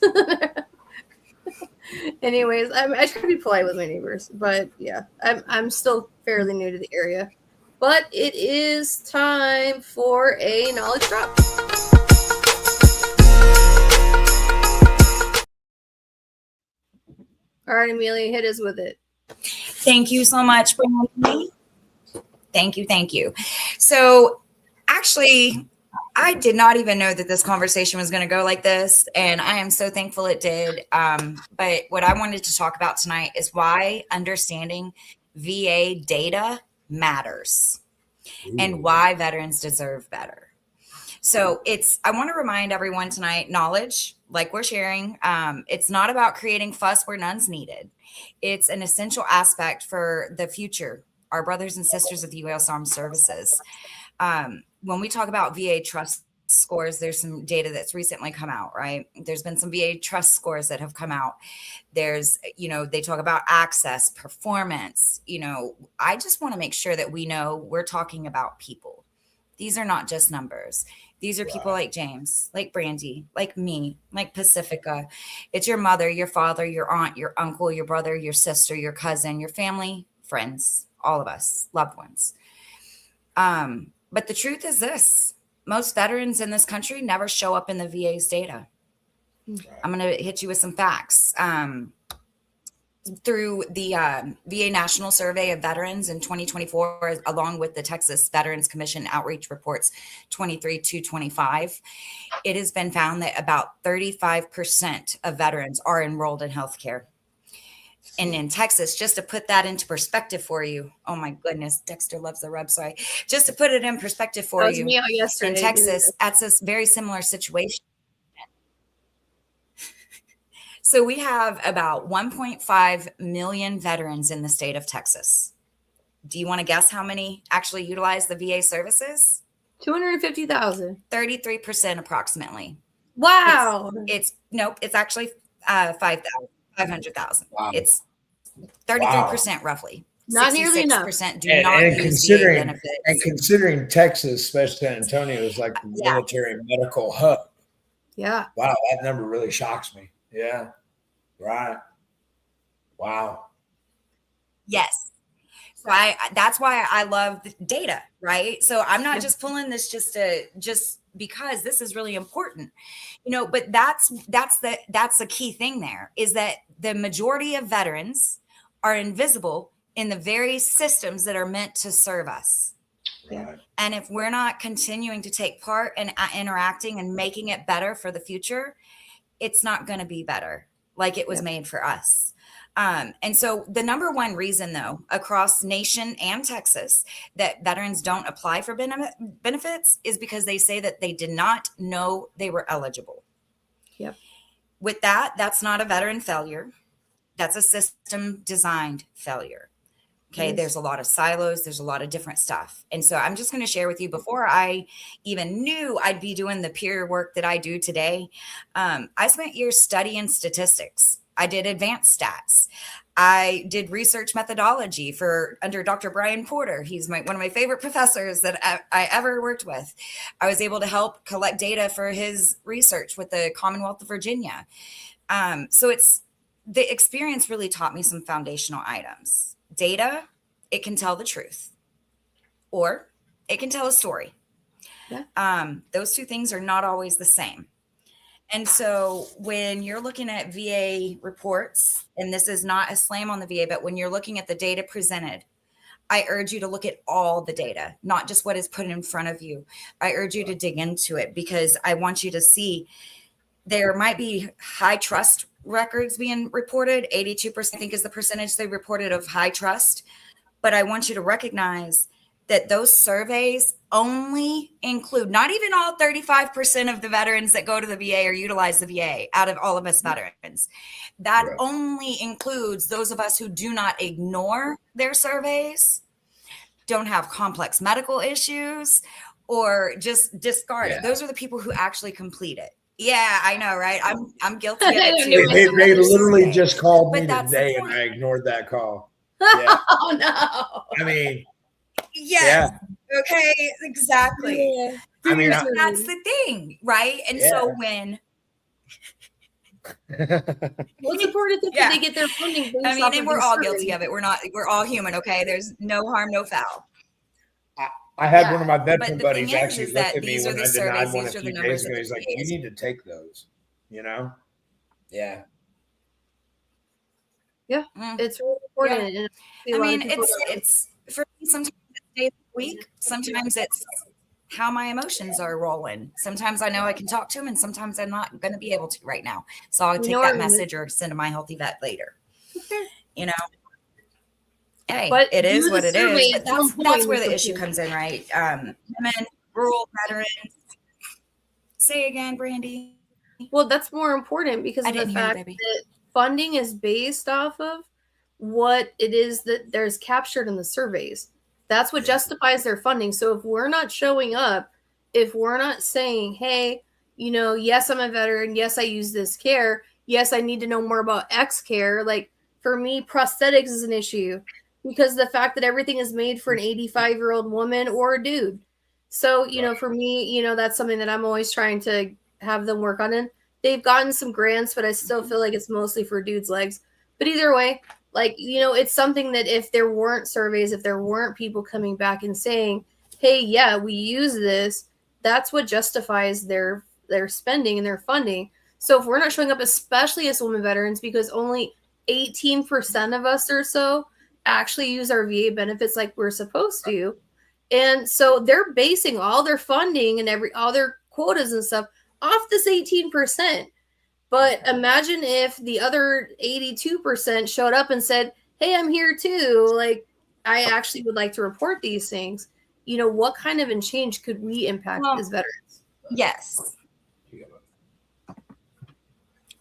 Anyways, I try to be polite with my neighbors, but yeah, I'm still fairly new to the area. But it is time for a knowledge drop. All right, Amelia, hit us with it. Thank you so much, Brandon. Thank you. So actually, I did not even know that this conversation was going to go like this, and I am so thankful it did. But what I wanted to talk about tonight is why understanding VA data matters and why veterans deserve better. So I want to remind everyone tonight, knowledge, like we're sharing, it's not about creating fuss where none's needed. It's an essential aspect for the future, our brothers and sisters of the U.S. Armed Services. When we talk about VA trust scores. There's some data that's recently come out, right? There's been some VA trust scores that have come out. There's, they talk about access, performance. I just want to make sure that we know we're talking about people. These are not just numbers. These are people like James, like Brandy, like me, like Pacifica. It's your mother, your father, your aunt, your uncle, your brother, your sister, your cousin, your family, friends, all of us, loved ones. But the truth is this: most veterans in this country never show up in the VA's data. I'm going to hit you with some facts. Through the VA National Survey of Veterans in 2024, along with the Texas Veterans Commission Outreach Reports 23-25, it has been found that about 35% of veterans are enrolled in healthcare. And in Texas, just to put that into perspective for you, oh my goodness, Dexter loves the rub, sorry. Just to put it in perspective for you, in Texas, that's a very similar situation. So we have about 1.5 million veterans in the state of Texas. Do you want to guess how many actually utilize the VA services? 250,000. 33% approximately. Wow. It's actually 500,000. Wow. It's 33% roughly. Not nearly enough. 66% do not use VA benefits. And considering Texas, especially San Antonio, is like the military medical hub. Yeah. Wow, that number really shocks me. Yeah. Right. Wow. Yes. So that's why I love the data, right? So I'm not just pulling this just because this is really important, but that's the key thing there, is that the majority of veterans are invisible in the very systems that are meant to serve us. Right. And if we're not continuing to take part in interacting and making it better for the future, it's not going to be better like it was made for us. And so the number one reason, though, across nation and Texas that veterans don't apply for benefits is because they say that they did not know they were eligible. Yep. With that, that's not a veteran failure. That's a system designed failure. Okay. Yes. There's a lot of silos. There's a lot of different stuff. And so I'm just going to share with you, before I even knew I'd be doing the peer work that I do today, I spent years studying statistics. I did advanced stats. I did research methodology under Dr. Brian Porter. He's one of my favorite professors that I ever worked with. I was able to help collect data for his research with the Commonwealth of Virginia. So the experience really taught me some foundational items. Data, it can tell the truth, or it can tell a story. Yeah. Those two things are not always the same. And so when you're looking at VA reports, and this is not a slam on the VA, but when you're looking at the data presented, I urge you to look at all the data, not just what is put in front of you. I urge you to dig into it, because I want you to see there might be high trust records being reported. 82%, I think, is the percentage they reported of high trust. But I want you to recognize that those surveys only include, not even all 35% of the veterans that go to the VA or utilize the VA out of all of us veterans. That only includes those of us who do not ignore their surveys, don't have complex medical issues, or just discard it. Those are the people who actually complete it. Yeah, I know, right? I'm guilty of it too. They literally just called me today, and I ignored that call. Yeah. Oh no! I mean, yes. Yeah. Okay, exactly. Yeah. I mean, that's the thing, right? And so when what's important that they get their funding based I mean, off and of we're all surveys. guilty of it. We're all human, okay? There's no harm, no foul. I had one of my veteran buddies is actually look at me these when are I the denied surveys, one a these are few the days numbers ago. that He's like, "You need to take those," Yeah. Yeah, it's really important. Yeah. And I mean, it's for me, sometimes it's days a week. Sometimes it's how my emotions are rolling. Sometimes I know I can talk to him, and sometimes I'm not going to be able to right now. So I'll take that message or send to my healthy vet later. You know, hey, but it is what it is. But that's where the with issue you. comes in, right? Women, rural veterans. Say again, Brandy. Well, that's more important because of the fact that funding is based off of what it is that there's captured in the surveys. That's what justifies their funding. So if we're not showing up if we're not saying, hey, yes, I'm a veteran. Yes, I use this care. Yes, I need to know more about X care. Like for me, prosthetics is an issue because the fact that everything is made for an 85-year-old woman or a dude. So, for me, that's something that I'm always trying to have them work on. And they've gotten some grants, but I still feel like it's mostly for dudes' legs. But either way, like, it's something that if there weren't surveys, if there weren't people coming back and saying, hey, yeah, we use this, that's what justifies their spending and their funding. So if we're not showing up, especially as women veterans, because only 18% of us or so actually use our VA benefits like we're supposed to. And so they're basing all their funding and all their quotas and stuff off this 18%. But imagine if the other 82% showed up and said, hey, I'm here too. Like, I actually would like to report these things. What kind of change could we impact as veterans? Yes.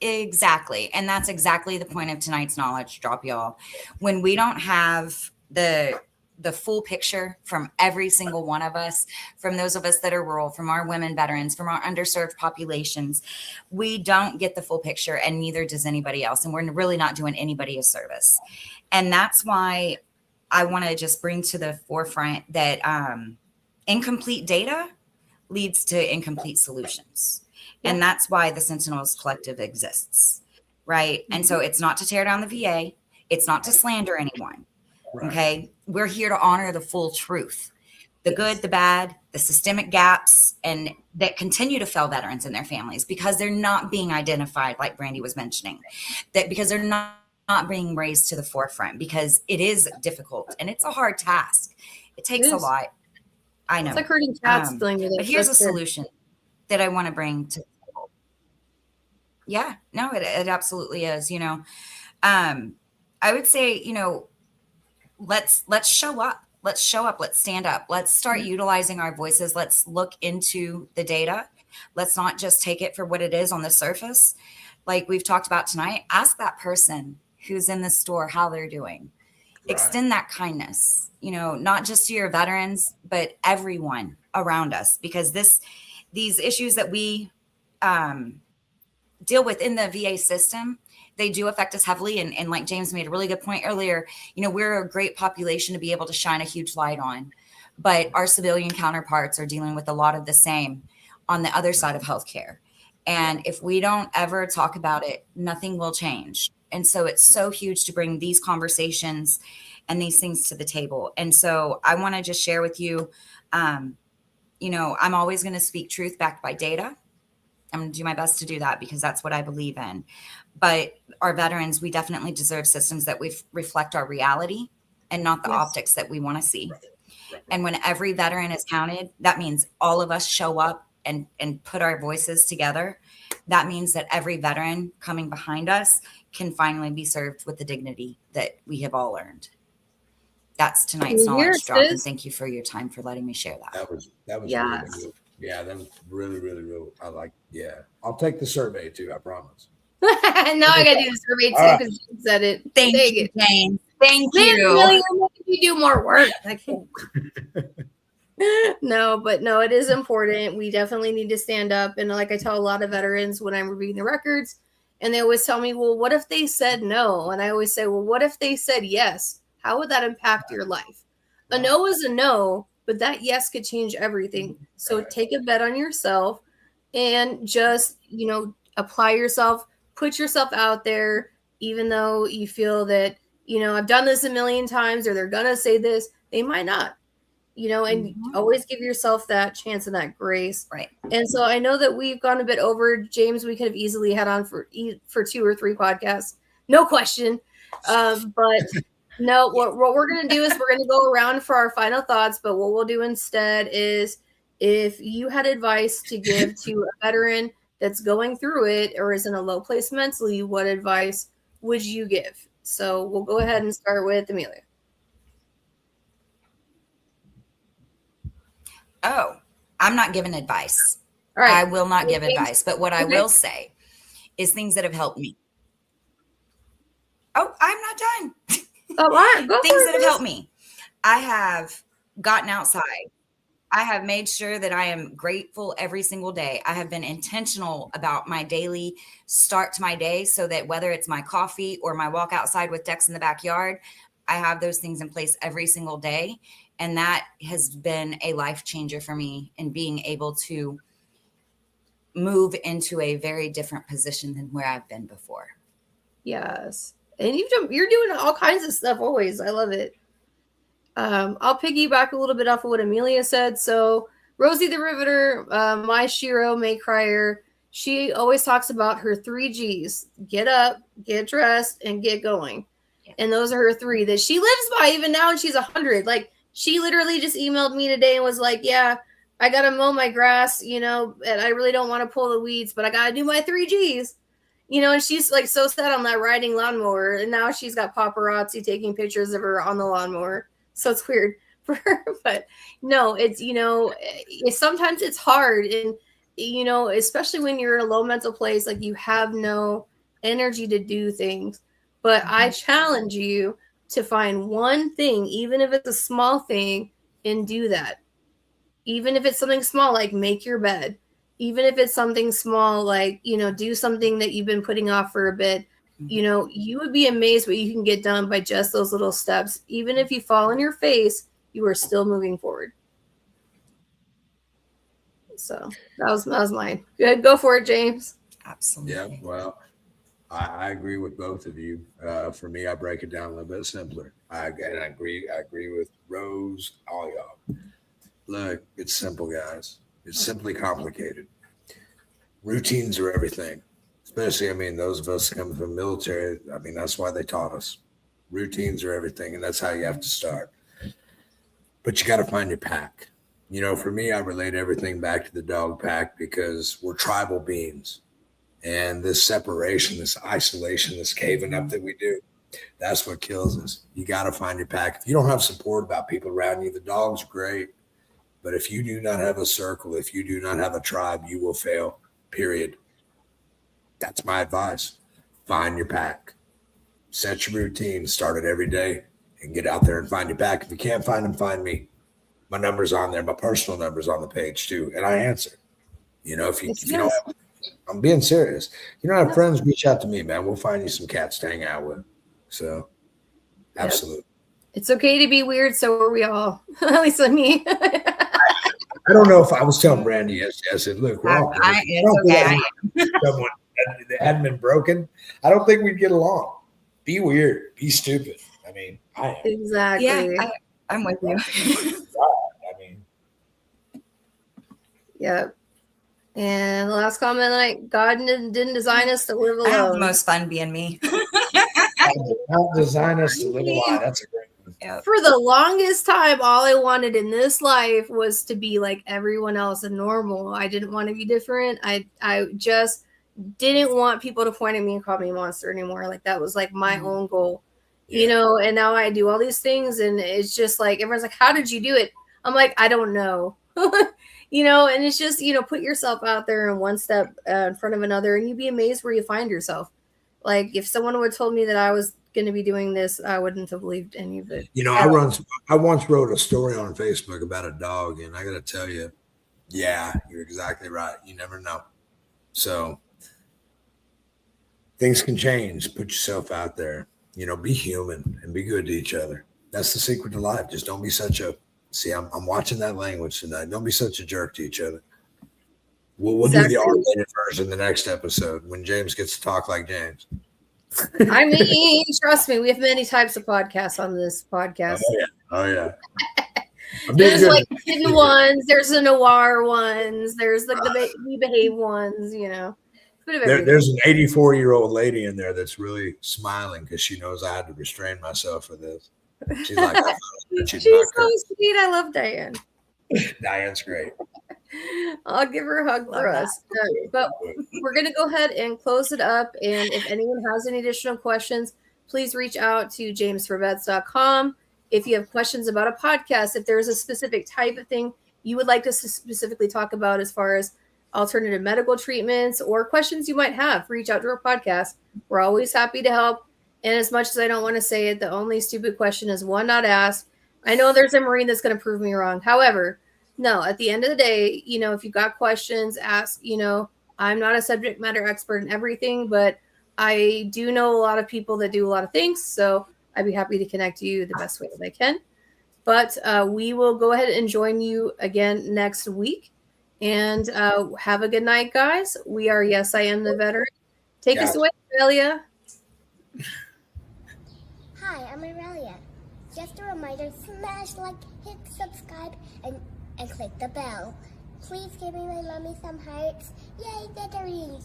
Exactly. And that's exactly the point of tonight's knowledge drop, y'all. When we don't have the full picture from every single one of us, from those of us that are rural, from our women veterans, from our underserved populations, we don't get the full picture, and neither does anybody else. And we're really not doing anybody a service. And that's why I want to just bring to the forefront that incomplete data leads to incomplete solutions. And that's why the Sentinels Collective exists, right? And so it's not to tear down the VA. It's not to slander anyone, okay? We're here to honor the full truth, the good, the bad, the systemic gaps, and that continue to fail veterans and their families because they're not being identified, like Brandy was mentioning, that because they're not being raised to the forefront, because it is difficult and it's a hard task. It takes a lot. I know. It's like hurting cats dealing with it. But here's a solution that I want to bring to the table. Yeah, no, it absolutely is. I would say, let's show up. Let's show up. Let's stand up. Let's start utilizing our voices. Let's look into the data. Let's not just take it for what it is on the surface. Like we've talked about tonight, ask that person who's in the store how they're doing. Extend that kindness, not just to your veterans, but everyone around us, because these issues that we deal with in the VA system, they do affect us heavily. And like James made a really good point earlier, we're a great population to be able to shine a huge light on, but our civilian counterparts are dealing with a lot of the same on the other side of healthcare. And if we don't ever talk about it, nothing will change. And so it's so huge to bring these conversations and these things to the table. And so I want to just share with you, I'm always going to speak truth backed by data. I'm going to do my best to do that because that's what I believe in. But our veterans, we definitely deserve systems that reflect our reality and not the optics that we want to see. And when every veteran is counted, that means all of us show up and put our voices together. That means that every veteran coming behind us can finally be served with the dignity that we have all earned. That's tonight's knowledge drop, and thank you for your time for letting me share that. That was really good. Yeah, that was really, really, really. I'll take the survey too. I promise. Now I gotta do the survey too because you said it. Thank you, Jane. Thank you. You're making me do more work. No, it is important. We definitely need to stand up. And like I tell a lot of veterans when I'm reviewing the records, and they always tell me, well, what if they said no? And I always say, well, what if they said yes? How would that impact your life? A no is a no, but that yes could change everything. So take a bet on yourself and just, apply yourself, put yourself out there, even though you feel that, I've done this a million times or they're going to say this, they might not. And always give yourself that chance and that grace. Right. And so I know that we've gone a bit over. James, we could have easily had on for 2 or 3 podcasts. No question. But no, what we're going to do is we're going to go around for our final thoughts. But what we'll do instead is if you had advice to give to a veteran that's going through it or is in a low place mentally, what advice would you give? So we'll go ahead and start with Amelia. Oh, I'm not giving advice. All right. I will not give advice. But what I will say is things that have helped me. Oh, I'm not done. Oh, all right. Go things that have helped me. I have gotten outside. I have made sure that I am grateful every single day. I have been intentional about my daily start to my day so that whether it's my coffee or my walk outside with Dex in the backyard, I have those things in place every single day. And that has been a life changer for me in being able to move into a very different position than where I've been before. Yes. And you're doing all kinds of stuff always. I love it. I'll piggyback a little bit off of what Amelia said. So Rosie the Riveter, my Shiro May Crier, she always talks about her 3 G's: get up, get dressed, and get going. Yeah. And those are her 3 that she lives by even now, and she's 100. Like, she literally just emailed me today and was like, yeah, I got to mow my grass, and I really don't want to pull the weeds, but I got to do my 3 G's. And she's like so set on that riding lawnmower, and now she's got paparazzi taking pictures of her on the lawnmower. So it's weird for her, but no, it's, sometimes it's hard. And, especially when you're in a low mental place, like you have no energy to do things. But I challenge you to find one thing, even if it's a small thing, and do that. Even if it's something small, like make your bed. Even if it's something small, like, do something that you've been putting off for a bit. You would be amazed what you can get done by just those little steps. Even if you fall on your face, you are still moving forward. So that was mine. Good. Go for it, James. Absolutely. Yeah. Well, I agree with both of you. For me, I break it down a little bit simpler. I agree with Rose, all y'all. Look, it's simple, guys. It's simply complicated. Routines are everything. Especially, those of us coming from the military, that's why they taught us. Routines are everything, and that's how you have to start. But you got to find your pack. For me, I relate everything back to the dog pack because we're tribal beings. And this separation, this isolation, this caving up that we do, that's what kills us. You got to find your pack. If you don't have support about people around you, the dog's great. But if you do not have a circle, if you do not have a tribe, you will fail, period. That's my advice. Find your pack. Set your routine. Start it every day and get out there and find your pack. If you can't find them, find me. My number's on there. My personal number's on the page too. And I answer. If you don't have, I'm being serious. You don't have friends, reach out to me, man. We'll find you some cats to hang out with. So, absolutely. It's okay to be weird. So are we all. At least me. I don't know if I was telling Brandy I said, look, we're all someone that hadn't been broken. I don't think we'd get along. Be weird. Be stupid. I am. Exactly. Yeah, I'm with you. Yeah. And the last comment, God didn't design us to live alone. I have the most fun being me. God did not design us to live alone. That's a great one. Yep. For the longest time, all I wanted in this life was to be like everyone else and normal. I didn't want to be different. I just didn't want people to point at me and call me a monster anymore. Like that was like my own goal, and now I do all these things, and it's just like, everyone's like, how did you do it? I'm like, I don't know. And it's just, put yourself out there in one step in front of another, and you'd be amazed where you find yourself. Like if someone would have told me that I was going to be doing this, I wouldn't have believed any of it. I once wrote a story on Facebook about a dog, and I got to tell you, yeah, you're exactly right. You never know. So things can change. Put yourself out there, be human and be good to each other. That's the secret to life. Just don't be such a, I'm watching that language tonight. Don't be such a jerk to each other. We'll do the R-rated version the next episode when James gets to talk like James. Trust me, we have many types of podcasts on this podcast. Oh yeah. There's like hidden ones, there's the noir ones, there's like the we behave ones, There's an 84-year-old lady in there that's really smiling because she knows I had to restrain myself for this. She's like, she's so sweet. I love Diane. Diane's great. I'll give her a hug for us. But we're going to go ahead and close it up. And if anyone has any additional questions, please reach out to jamesforvets.com. If you have questions about a podcast, if there's a specific type of thing you would like us to specifically talk about as far as alternative medical treatments or questions you might have, reach out to our podcast. We're always happy to help. And as much as I don't want to say it, the only stupid question is one not asked. I know there's a Marine that's going to prove me wrong. However, no, at the end of the day, you know, if you got questions, ask. You know, I'm not a subject matter expert in everything, but I do know a lot of people that do a lot of things. So I'd be happy to connect you the best way that I can. But we will go ahead and join you again next week. And have a good night, guys. We are Yes, I Am the Veteran. Take us away, Aurelia. Hi, I'm Aurelia. Just a reminder, smash like, hit subscribe, and click the bell. Please give me my mommy some hearts. Yay, veterans!